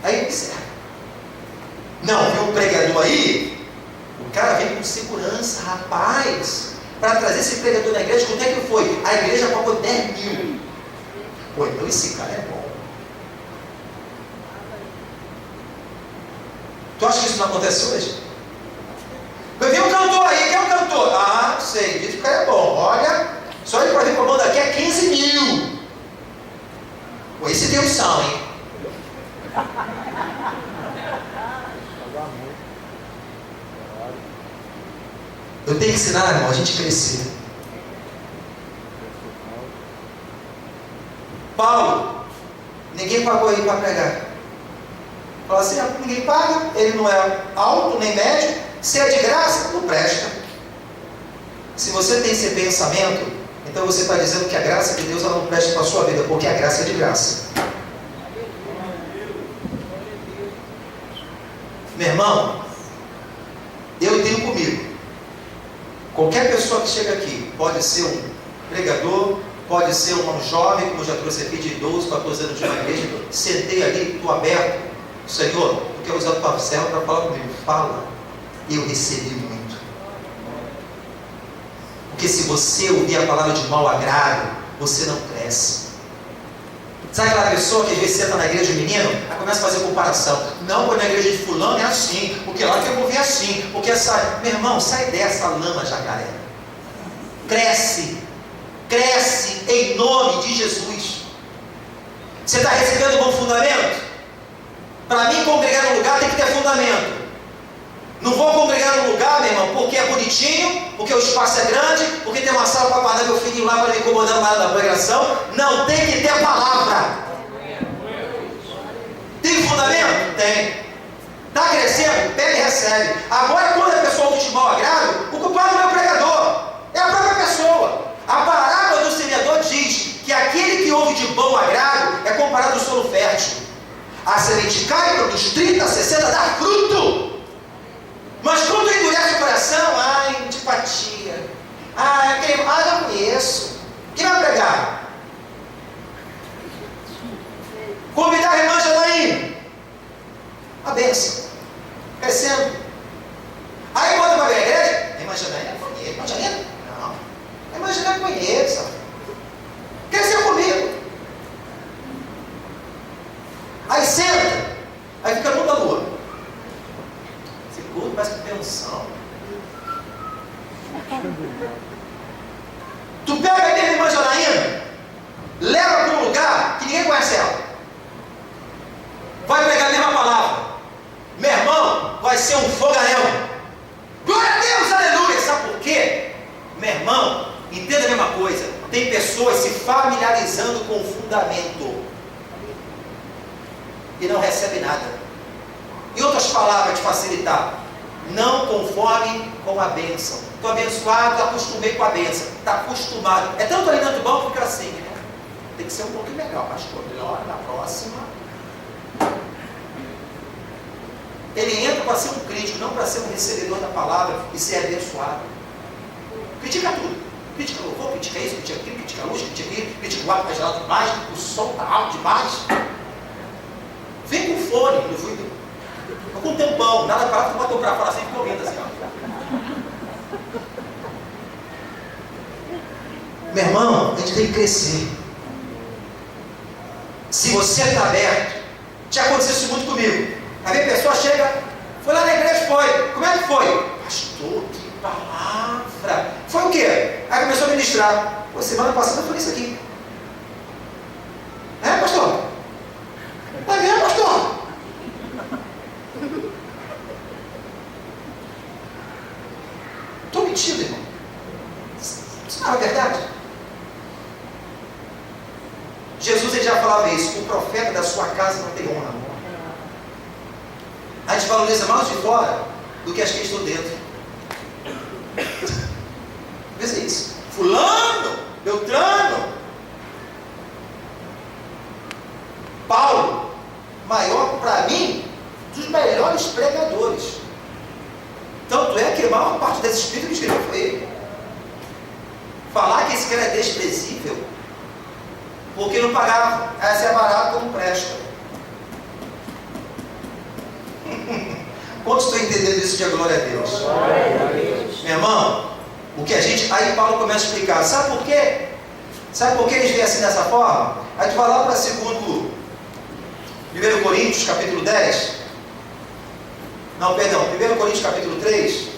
A: aí observa. Não, viu um pregador aí? O cara vem com segurança, rapaz, para trazer esse pregador na igreja. Quanto é que foi? A igreja pagou 10 mil. Pô, então esse cara é bom. Tu acha que isso não acontece hoje? Eu vi um cantor aí, quem é o cantor? Ah, não sei, diz que o cara é bom. Olha, só ele para vir com a mão daqui é 15 mil. Pô, esse deu sal, hein? Eu tenho que ensinar, irmão, a gente crescer. Paulo, ninguém pagou ele para pregar. Fala assim, ninguém paga, ele não é alto nem médio, se é de graça, não presta. Se você tem esse pensamento, então você está dizendo que a graça de Deus ela não presta para a sua vida, porque a graça é de graça. Meu irmão, eu tenho comigo. Qualquer pessoa que chega aqui, pode ser um pregador, pode ser um jovem, como eu já trouxe aqui, de 12, 14 anos de uma igreja, sentei ali, estou aberto. Senhor, tu quer usar o tua serva para falar comigo? Fala. Eu recebi muito. Porque se você ouvir a palavra de mau agrado, você não cresce. Sabe aquela pessoa que às vezes senta na igreja de menino, aí começa a fazer comparação. Não, quando na igreja de fulano é assim, porque lá que eu vou ver assim, porque essa... Meu irmão, sai dessa lama, jacaré. Cresce. Cresce em nome de Jesus. Você está recebendo um bom fundamento? Para mim, congregar no lugar tem que ter fundamento. Não vou congregar no lugar, meu irmão, porque é bonitinho, porque o espaço é grande, porque tem uma sala para guardar meu filhinho lá para me incomodar na hora da pregação. Não, tem que ter palavra. Tem fundamento? Tem. Está crescendo? Pega e recebe. Agora, quando a pessoa ouve de mau agrado, o culpado não é o pregador, é a própria pessoa. A parábola do semeador diz que aquele que ouve de bom agrado é comparado ao solo A semente cai, produz 30, 60, dá fruto. Mas quando endurece o coração, ai, antipatia. Já conheço. Quem vai pregar? Convidar a irmã Janaína. A bênção. Crescendo. Aí quando vai ver a igreja, a irmã Janaína, conheço. Irmã Janaína? Não. A irmã Janaína conheço. Cresceu comigo. Aí senta. Aí fica mundo da lua. Esse culto parece que tem unção. Tu pega a minha irmã Janaína, leva para um lugar que ninguém conhece ela. Vai pregar a mesma palavra. Meu irmão, vai ser um fogaréu. Glória a Deus, aleluia. Sabe por quê? Meu irmão, entenda a mesma coisa. Tem pessoas se familiarizando com o fundamento e não recebe nada. Em outras palavras, te facilitar, não conforme com a bênção. Estou abençoado, acostumei com a bênção. Está acostumado. É tanto alimento bom que fica assim, né? Tem que ser um pouquinho melhor, pastor. Melhor na próxima. Ele entra para ser um crítico, não para ser um recebedor da palavra e ser abençoado. Critica tudo. Critica o louvor, critica isso, critica aquilo, critica a luz, critica aquilo, critica o ar está gelado demais, o som está alto demais. Vem com fone, no ouvido. Com um tempão, nada para tu botou para fora, sempre ouvindo assim, ó. Meu irmão, a gente tem que crescer. Se você está aberto, já aconteceu isso muito comigo. Aí a pessoa chega, foi lá na igreja, foi. Como é que foi? Pastor, que palavra. Foi o quê? Aí começou a ministrar. Pô, semana passada foi isso aqui. É, pastor? É mesmo, pastor? Estou mentindo, irmão. Isso não é verdade? Jesus ele já falava isso. O profeta da sua casa não tem honra. A gente valoriza mais de fora do que as que estão dentro. Veja isso. Fulano, Beltrano. Paulo, maior para mim, dos melhores pregadores. Tanto é que a maior parte desse espírito que escreveu foi ele. Falar que esse cara é desprezível, porque não pagava. Essa é barata, não presta. Quantos estão entendendo isso de glória a Deus?
B: Glória a Deus.
A: Meu irmão, o que a gente. Aí Paulo começa a explicar. Sabe por quê? Sabe por que eles veem assim dessa forma? Aí tu vai lá para 1 Coríntios capítulo 10. Não, perdão, 1 Coríntios capítulo 3.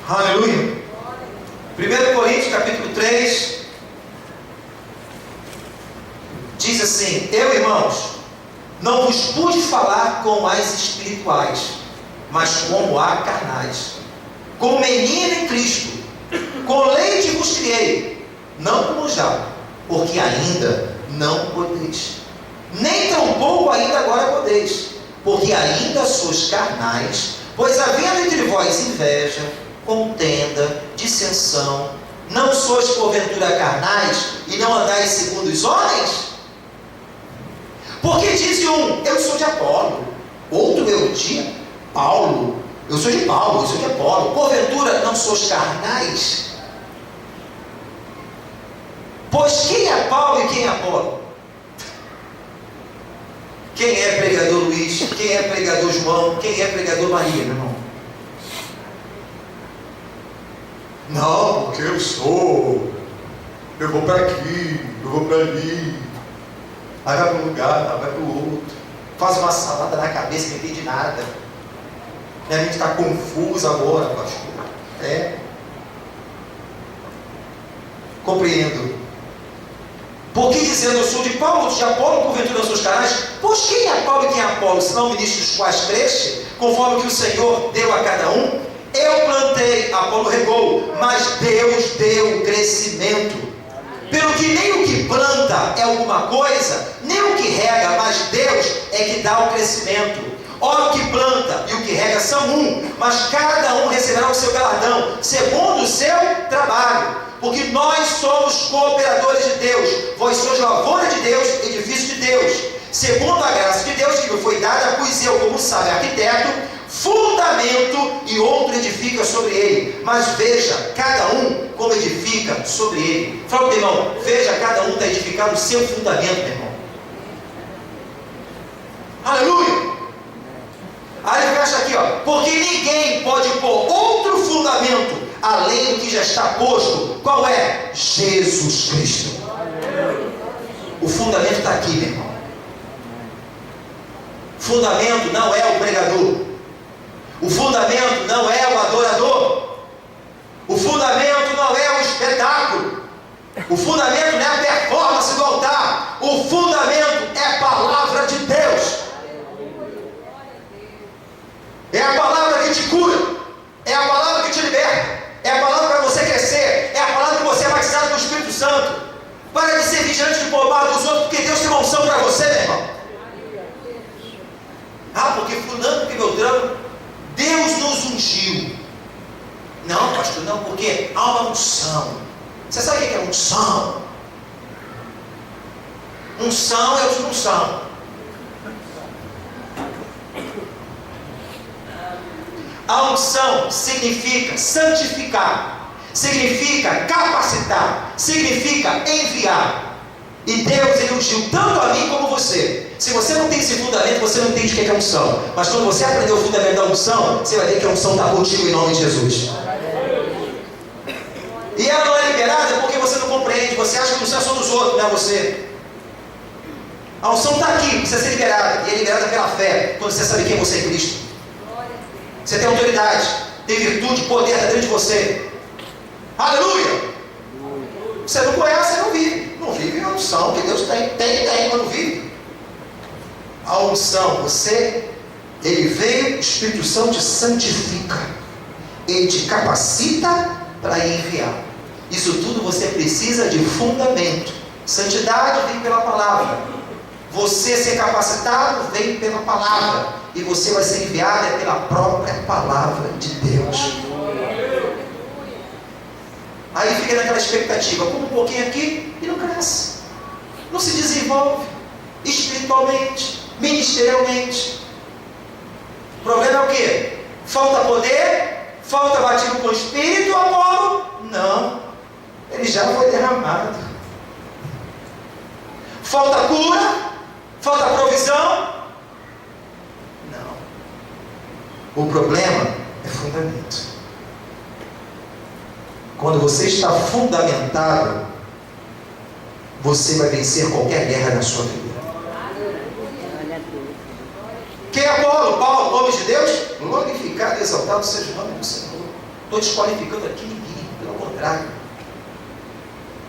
A: Aleluia. 1 Coríntios capítulo 3 diz assim: eu, irmãos, não vos pude falar como as espirituais, mas como a carnais, como menino em Cristo, com leite vos criei, não como já, porque ainda não podeis, nem tampouco ainda agora podeis, porque ainda sois carnais, pois havendo entre vós inveja, contenda, dissensão, não sois porventura carnais e não andais segundo os homens? Porque diz um, eu sou de Apolo, outro eu de Paulo, eu sou de Paulo, eu sou de Apolo, porventura não sois carnais? Pois quem é Paulo e quem é Apolo? Quem é pregador Luiz? Quem é pregador João? Quem é pregador Maria, meu irmão? Não, porque eu sou. Eu vou para aqui, eu vou para ali. Aí vai para um lugar, vai para o outro. Faz uma salada na cabeça, não entende nada. E a gente está confuso agora, pastor. É. Compreendo. Porque dizendo eu sou de Paulo, de Apolo, porventura não sou os canais? Pois quem é Paulo e quem é Apolo, senão ministros dos quais creste, conforme que o Senhor deu a cada um? Eu plantei, Apolo regou, mas Deus deu crescimento. Pelo que nem o que planta é alguma coisa, nem o que rega, mas Deus é que dá o crescimento. Ora, o que planta e o que rega são um, mas cada um receberá o seu galardão, segundo o seu trabalho. Porque nós somos cooperadores de Deus, vós sois lavoura de Deus, edifício de Deus, segundo a graça de Deus que me foi dada, pus eu, como sábio arquiteto, fundamento e outro edifica sobre ele. Mas veja, cada um como edifica sobre ele. Fala para o irmão, veja, cada um está edificando o seu fundamento, meu irmão. Aleluia! Aí ele fecha aqui, ó. Porque ninguém pode pôr outro fundamento além do que já está posto. Qual é? Jesus Cristo. O fundamento está aqui, meu irmão. O fundamento não é o pregador. O fundamento não é o adorador. O fundamento não é o espetáculo. O fundamento não é a performance do altar. O fundamento é a palavra de Deus. É a palavra que te cura. É a palavra que te liberta. É a palavra para você crescer. É a palavra que você é batizado com o Espírito Santo. Para de ser vigilante de pomar dos outros, porque Deus tem uma unção para você, meu irmão. Ah, porque fulano, porque Beltrano, Deus nos ungiu. Não, pastor, não, porque há uma unção. Você sabe o que é unção? Unção é unção. A unção significa santificar, significa capacitar, significa enviar. E Deus, Ele ungiu tanto a mim como você. Se você não tem esse fundamento, você não entende o que é unção. Mas quando você aprender o fundamento da unção, você vai ver que a unção está contigo em nome de Jesus. E ela não é liberada porque você não compreende. Você acha que a unção é só dos outros, não é você. A unção está aqui, precisa ser liberada. E é liberada pela fé, quando você sabe quem você é em Cristo. Você tem autoridade, tem virtude, poder dentro de você. Aleluia! Você não conhece, você não vive. Não vive a unção que Deus tem, mas não vive. A unção, Ele veio, o Espírito Santo te santifica. Ele te capacita para enviar. Isso tudo você precisa de fundamento. Santidade vem pela palavra. Você ser capacitado vem pela palavra. E você vai ser enviado pela própria palavra de Deus. Aí fica naquela expectativa, como um pouquinho aqui e não cresce. Não se desenvolve espiritualmente, ministerialmente. O problema é o quê? Falta poder? Falta batido com o Espírito, Apolo? Não, ele já foi derramado. Falta cura? Falta provisão? Não. O problema é fundamento. Quando você está fundamentado, você vai vencer qualquer guerra na sua vida. Quem é Apolo? Paulo, nome de Deus? Glorificado e exaltado seja o nome do Senhor. Estou desqualificando aqui ninguém, pelo contrário.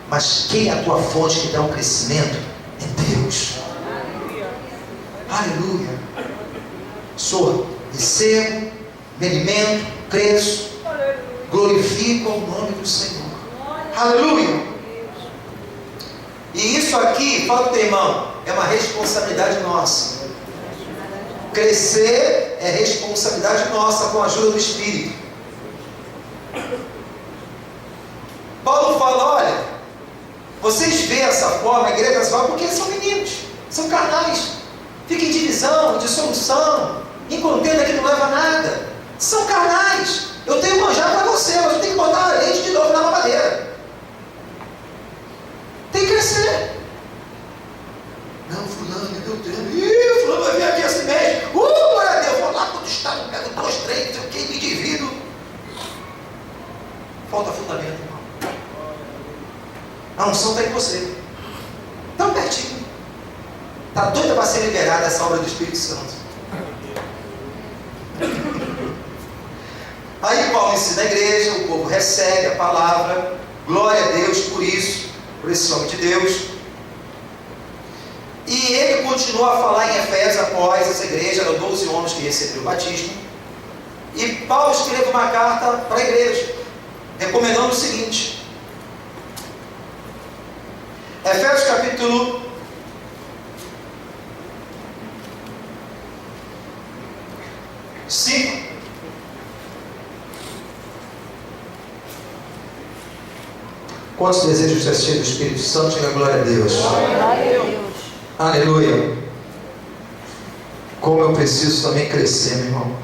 A: Mas quem é a tua fonte que dá o crescimento? É Deus. Aleluia. Recebo, me alimento, cresço, glorifico o nome do Senhor. Aleluia. E isso aqui, fala para o teu irmão, é uma responsabilidade nossa. Crescer é responsabilidade nossa com a ajuda do Espírito. Paulo fala, olha, vocês veem essa forma, a igreja dessa forma, porque eles são meninos, são carnais. Fica em divisão, dissolução, em contenda que não leva a nada. São carnais. Eu tenho que manjar para você, mas eu tenho que botar leite de novo na mamadeira. Tem que crescer. Não, fulano, meu Deus, fulano vai vir aqui esse mês. Glória a Deus, vou lá todo estado, pego 2, 3, não sei o que, me divido. Falta fundamento, irmão. A unção está em você. Tão pertinho. Está doida para ser liberada essa obra do Espírito Santo. Aí Paulo ensina a igreja, o povo recebe a palavra, glória a Deus por isso, por esse nome de Deus. E ele continua a falar em Efésios após essa igreja, eram 12 homens que receberam o batismo. E Paulo escreve uma carta para a igreja, recomendando o seguinte. Efésios capítulo Quantos desejam ser cheios do Espírito Santo? Diga glória a Deus.
B: Glória a Deus.
A: Aleluia. Como eu preciso também crescer, meu irmão.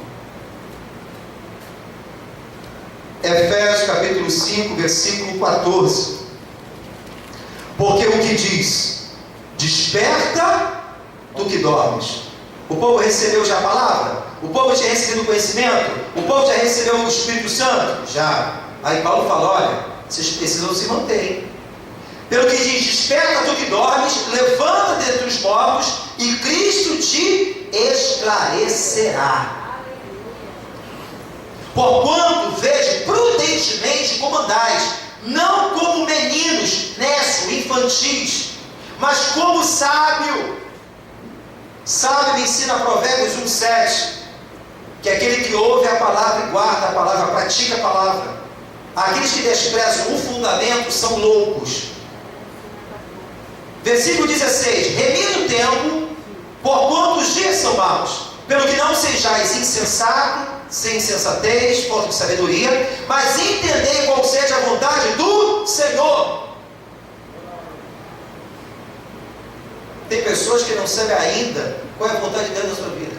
A: Efésios capítulo 5, versículo 14. Porque o que diz? Desperta do que dormes. O povo recebeu já a palavra? O povo tinha recebido o conhecimento? O povo já recebeu o Espírito Santo? Já. Aí Paulo fala, olha, vocês precisam se manter. Pelo que diz, desperta do que dormes, levanta dentre os mortos, e Cristo te esclarecerá. Porquanto vejo prudentemente como andais, não como meninos, nécios, infantis, mas como sábio. Sábio me ensina Provérbios 1,7, que é aquele que ouve a palavra e guarda a palavra, pratica a palavra. Aqueles que desprezam o fundamento são loucos. Versículo 16: remida o tempo, porquanto os dias são maus, pelo que não sejais insensato, sem insensatez, falta de sabedoria, mas entendei qual seja a vontade do Senhor. Tem pessoas que não sabem ainda qual é a vontade de Deus na sua vida.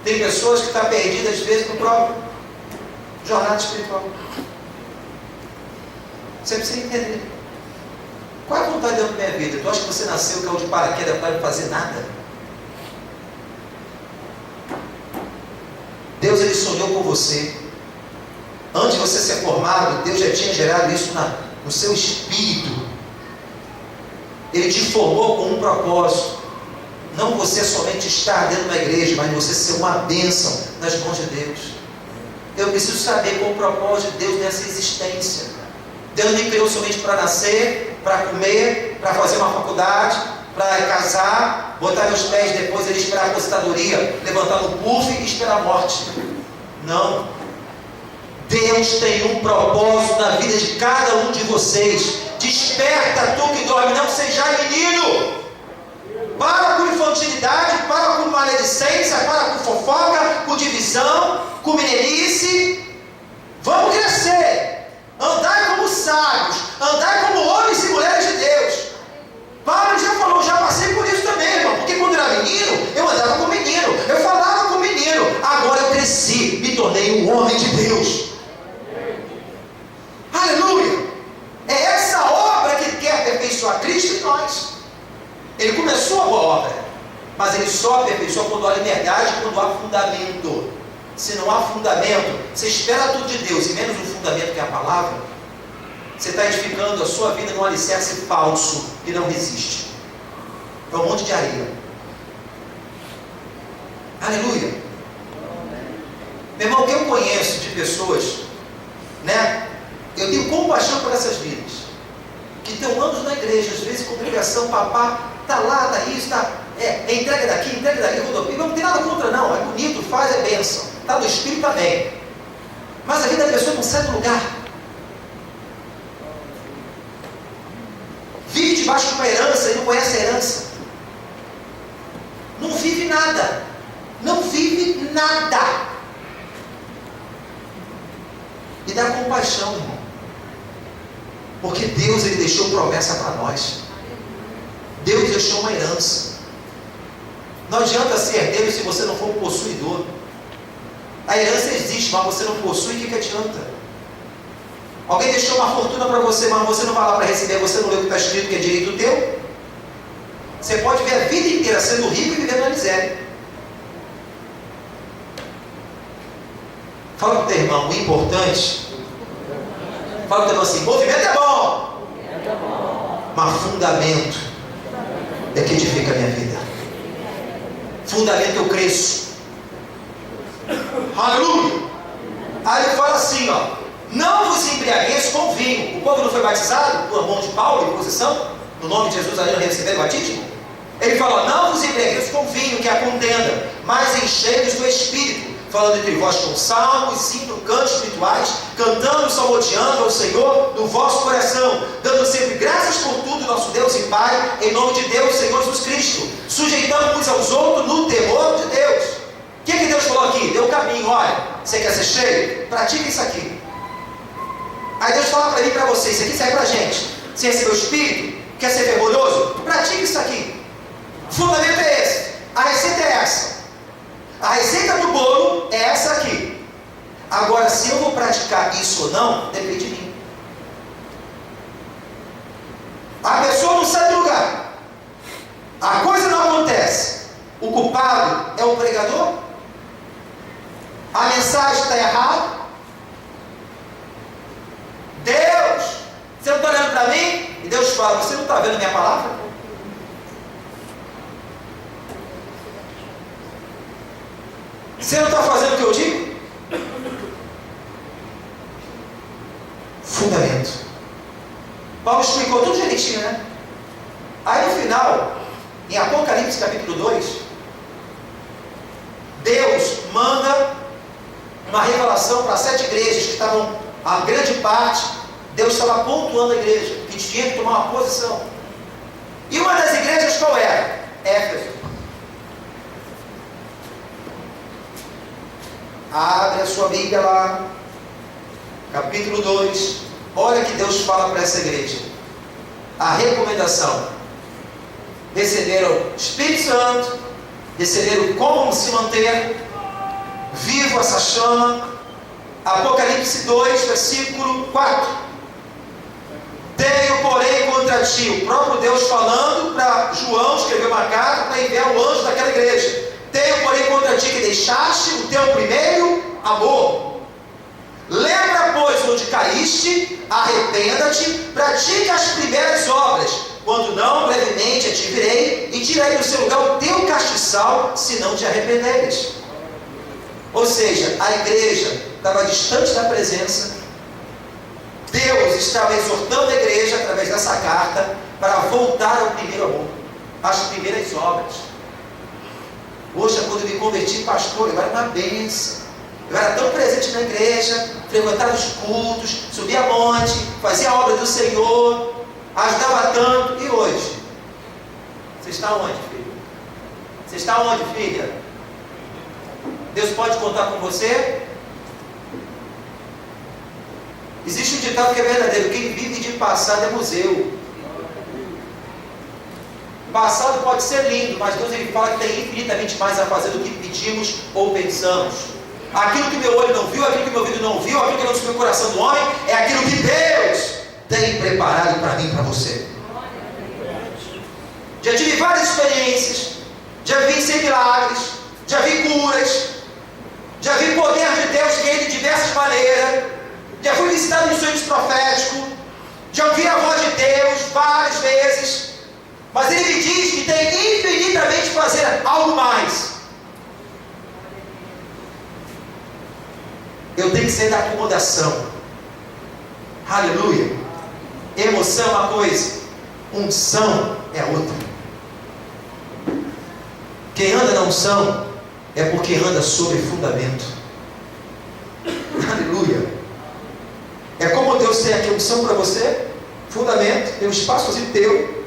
A: Tem pessoas que estão perdidas, às vezes, no próprio jornada espiritual. Você precisa entender. Qual é a vontade de Deus na minha vida? Tu acha que você nasceu, caiu de paraquedas para não fazer nada? Deus, Ele sonhou com você. Antes de você ser formado, Deus já tinha gerado isso no seu espírito. Ele te formou com um propósito. Não você somente estar dentro de uma igreja, mas você ser uma bênção nas mãos de Deus. Eu preciso saber qual o propósito de Deus nessa existência. Deus me criou somente para nascer, para comer, para fazer uma faculdade, para casar, botar meus pés depois, Ele esperar a aposentadoria, levantar no puff e esperar a morte. Não. Deus tem um propósito na vida de cada um de vocês. Desperta tu que dorme, não seja menino. Para com infantilidade, para com maledicência, para com fofoca, com divisão, com mineirice. Vamos crescer. Andai como sábios, andai como homens e mulheres de Deus. Paulo já falou, já passei por isso também, irmão. Porque quando eu era menino, eu andava com menino, eu falava com menino. Agora eu cresci, me tornei um homem de Deus. Aleluia! É essa obra que Ele quer aperfeiçoar Cristo em nós. Ele começou a boa obra, mas Ele só aperfeiçoa quando há liberdade, quando há fundamento. Se não há fundamento, você espera tudo de Deus e menos um fundamento que é a palavra, você está edificando a sua vida num alicerce falso que não resiste. É um monte de areia. Aleluia! Meu irmão, o que eu conheço de pessoas, né? Eu tenho compaixão por essas vidas que estão anos na igreja, às vezes congregação, papá, está lá, está isso, está, entrega daqui, rodopia, não tem nada contra não, é bonito, faz, é bênção, está no espírito, está bem, mas a vida da pessoa não sai do lugar, vive debaixo de uma herança e não conhece a herança, não vive nada, e dá compaixão, irmão, porque Deus, Ele deixou promessa para nós. Deus deixou uma herança. Não adianta ser herdeiro se você não for um possuidor. A herança existe, mas você não possui, o que adianta? Alguém deixou uma fortuna para você, mas você não vai lá para receber, você não lê o que está escrito que é direito teu? Você pode ver a vida inteira sendo rico e vivendo na miséria. Fala para o teu irmão, o importante. Fala para o teu irmão assim, movimento é bom, mas fundamento é que edifica a minha vida. Fundamento eu cresço. Aleluia! Aí ele fala assim, ó, não vos embriagueis com vinho. O povo não foi batizado por mão de Paulo em posição, no nome de Jesus ali não receberam o batismo? Ele fala, não vos embriagueis com vinho, que é a contenda, mas enchei-vos do Espírito, falando entre vós com salmos, hinos, cantos espirituais, cantando, salmodiando ao Senhor no vosso coração, dando sempre graças por tudo, nosso Deus e Pai, em nome de Deus, Senhor Jesus Cristo, sujeitando uns aos outros no temor de Deus. O que Deus falou aqui? Deu o caminho, olha, você quer ser cheio? Pratica isso aqui. Aí Deus fala para mim e para você, isso aqui serve para a gente. Você recebeu o Espírito, quer ser vergonhoso? Pratique isso aqui. O fundamento é esse. A receita é essa. A receita do bolo é essa aqui. Agora, se eu vou praticar isso ou não, depende de mim. A pessoa não sai do lugar. A coisa não acontece. O culpado é o pregador? A mensagem está errada? Deus, você não está olhando para mim? E Deus fala, você não está vendo minha palavra? Você não está fazendo o que eu digo? Fundamento. Paulo explicou tudo direitinho, né? Aí no final, em Apocalipse capítulo 2, Deus manda uma revelação para 7 igrejas que estavam, a grande parte, Deus estava pontuando a igreja, que tinha que tomar uma posição. E uma das igrejas qual era? Éfeso. Abre a sua Bíblia lá, capítulo 2. Olha que Deus fala para essa igreja. A recomendação: receberam o Espírito Santo, receberam como se manter vivo essa chama. Apocalipse 2, versículo 4. Tenho, porém, contra ti, o próprio Deus falando para João, escreveu uma carta para enviar o anjo daquela igreja. Tenho, porém, contra ti que deixaste o teu primeiro amor. Lembra, pois, onde caíste, arrependa-te, pratica as primeiras obras. Quando não, brevemente a te virei e tirarei do seu lugar o teu castiçal, se não te arrependeres. Ou seja, a igreja estava distante da presença. Deus estava exortando a igreja, através dessa carta, para voltar ao primeiro amor, às primeiras obras. Poxa, quando eu me converti, pastor, eu era uma bênção. Eu era tão presente na igreja, frequentava os cultos, subia monte, fazia a obra do Senhor, ajudava tanto. E hoje? Você está onde, filho? Você está onde, filha? Deus pode contar com você? Existe um ditado que é verdadeiro: quem vive de passado é museu. Passado pode ser lindo, mas Deus ele fala que tem infinitamente mais a fazer do que pedimos ou pensamos. Aquilo que meu olho não viu, aquilo que meu ouvido não viu, aquilo que não subiu o coração do homem, é aquilo que Deus tem preparado para mim e para você. Já tive várias experiências, já vi milagres, já vi curas, já vi poder de Deus que de diversas maneiras, já fui visitado em sonhos proféticos, já ouvi a voz de Deus várias vezes. Mas ele me diz que tem infinitamente fazer algo mais. Eu tenho que sair da acomodação. Aleluia. Emoção é uma coisa, unção é outra. Quem anda na unção é porque anda sobre fundamento. Aleluia. É como Deus tem aqui unção para você, fundamento, tem um espaçozinho teu.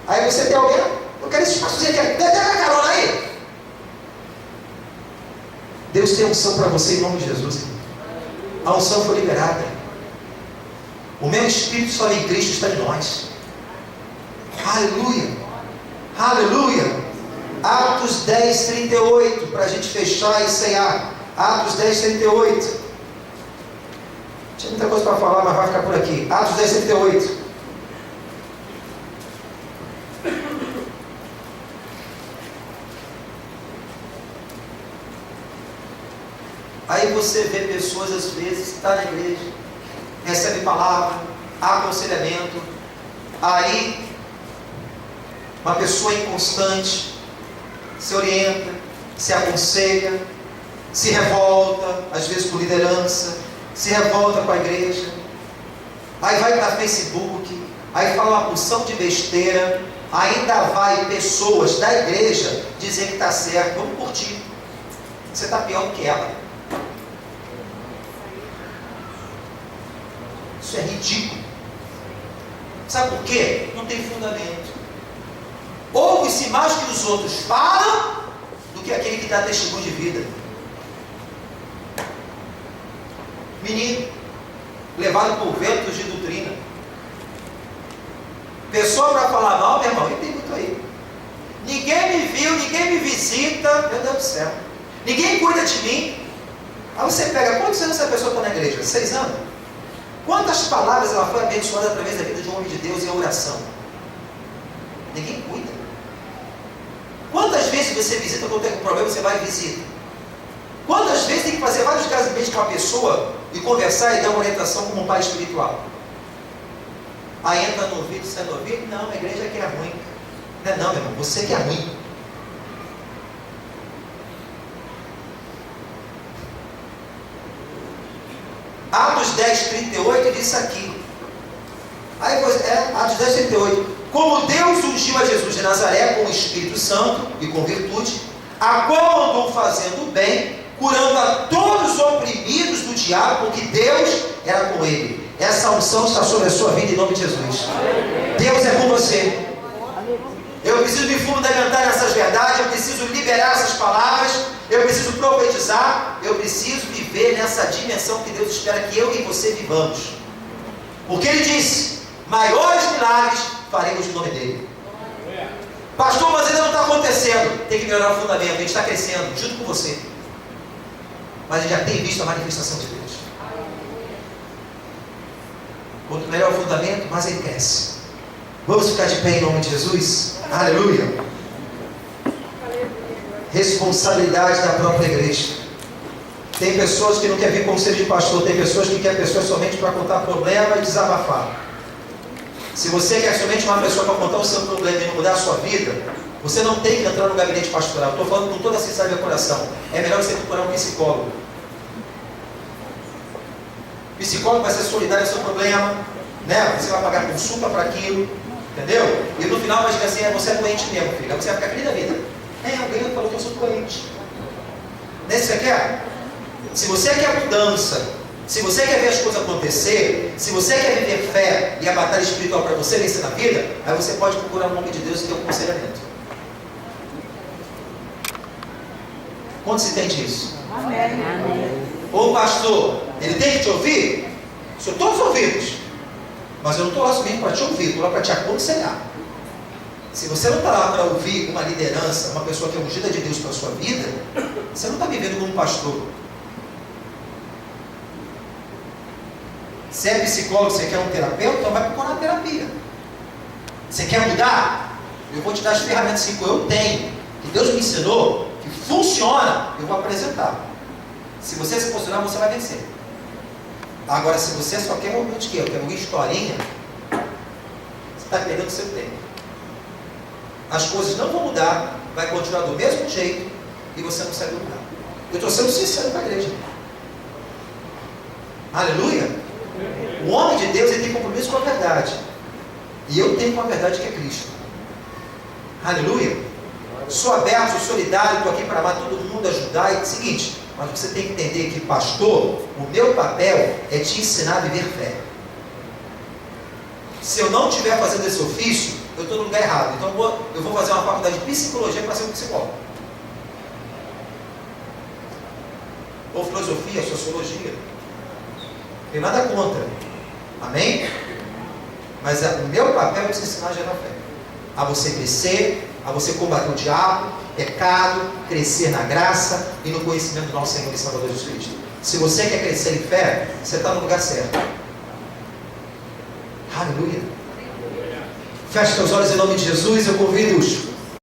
A: Aí você tem alguém, eu quero esse espaçozinho aqui, dá uma carona aí. Deus tem unção para você em nome de Jesus. A unção foi liberada. O meu Espírito só em Cristo está em nós. Aleluia. Aleluia. Atos 10, 38, para a gente fechar e ceiar. Atos 10, 38. Tinha muita coisa para falar, mas vai ficar por aqui. Atos 10, 38. Aí você vê pessoas, às vezes, que estão na igreja, recebe palavra, aconselhamento, aí uma pessoa inconstante se orienta, se aconselha, se revolta, às vezes por liderança, se revolta com a igreja, aí vai para Facebook, aí fala uma porção de besteira, ainda vai pessoas da igreja dizer que está certo, vamos curtir, você está pior do que ela. Isso é ridículo. Sabe por quê? Não tem fundamento. Ouve-se mais que os outros falam do que aquele que dá testemunho de vida. Menino, levado por ventos de doutrina. Pessoa para falar mal, meu irmão, e tem muito aí. Ninguém me viu, ninguém me visita, meu Deus do céu. Ninguém cuida de mim. Aí você pega, quantos anos essa pessoa está na igreja? 6 anos? Quantas palavras ela foi abençoada através da vida de um homem de Deus em oração? Ninguém cuida. Quantas vezes você visita quando tem um problema, você vai e visita? Quantas vezes tem que fazer vários casamentos com uma pessoa e conversar e dar uma orientação como um pai espiritual? Aí entra no ouvido, sai no ouvido, não, a igreja que é ruim. Não é não, meu irmão, você que é ruim. Atos 10, 38 diz aqui. Aí, Atos 10, 38. Como Deus ungiu a Jesus de Nazaré com o Espírito Santo e com virtude, a qual andou fazendo bem, curando a todos os oprimidos do diabo, porque Deus era com ele. Essa unção está sobre a sua vida em nome de Jesus. Deus é com você. Eu preciso me fundamentar nessas verdades, eu preciso liberar essas palavras, eu preciso profetizar, eu preciso viver nessa dimensão que Deus espera que eu e você vivamos. Porque Ele disse, maiores milagres faremos no nome dEle. Pastor, mas ainda não está acontecendo. Tem que melhorar o fundamento, a gente está crescendo, junto com você. Mas a gente já tem visto a manifestação de Deus. Quanto melhor o fundamento, mais ele cresce. Vamos ficar de pé em nome de Jesus? Aleluia. Responsabilidade da própria igreja. Tem pessoas que não querem vir conselho de pastor, tem pessoas que querem pessoas somente para contar problema e desabafar. Se você quer somente uma pessoa para contar o seu problema e não mudar a sua vida, você não tem que entrar no gabinete pastoral. Estou falando com toda a sinceridade do meu coração. É melhor você procurar um psicólogo. O psicólogo vai ser solidário ao seu problema, né? Você vai pagar consulta para aquilo, entendeu? E no final vai dizer assim, você é doente mesmo, filho. Aí você vai ficar feliz da vida. Alguém falou que eu sou doente. Não é isso que você quer? Se você quer mudança, se você quer ver as coisas acontecer, se você quer viver fé e a batalha espiritual para você vencer na vida, aí você pode procurar o nome de Deus e ter um aconselhamento. Quando se entende isso?
B: Amém.
A: Ô pastor, ele tem que te ouvir? Sou todos ouvidos. Mas eu não estou lá somente para te ouvir, estou lá para te aconselhar. Se você não está lá para ouvir uma liderança, uma pessoa que é ungida de Deus para a sua vida, você não está vivendo como um pastor. Se é psicólogo, você quer um terapeuta, então vai procurar uma terapia. Você quer mudar? Eu vou te dar as ferramentas que eu tenho, que Deus me ensinou, que funciona, eu vou apresentar. Se você se posicionar, você vai vencer. Agora, se você só quer ouvir de quê? Eu quero ouvir historinha, você está perdendo o seu tempo. As coisas não vão mudar, vai continuar do mesmo jeito, e você não consegue mudar. Eu estou sendo sincero com a igreja. Aleluia! O homem de Deus, ele tem compromisso com a verdade. E eu tenho com a verdade que é Cristo. Aleluia! Sou aberto, sou solidário, estou aqui para amar todo mundo, ajudar. E seguinte, mas você tem que entender que, pastor, o meu papel é te ensinar a viver fé. Se eu não estiver fazendo esse ofício, eu estou no lugar errado. Então eu vou fazer uma faculdade de psicologia para ser um psicólogo. Ou filosofia, sociologia. Não tem nada contra. Amém? Mas o meu papel é te ensinar a gerar fé. A você crescer, a você combater o diabo, pecado, crescer na graça e no conhecimento do nosso Senhor e Salvador Jesus Cristo. Se você quer crescer em fé, você está no lugar certo. Aleluia. Feche seus olhos em nome de Jesus. Eu convido-os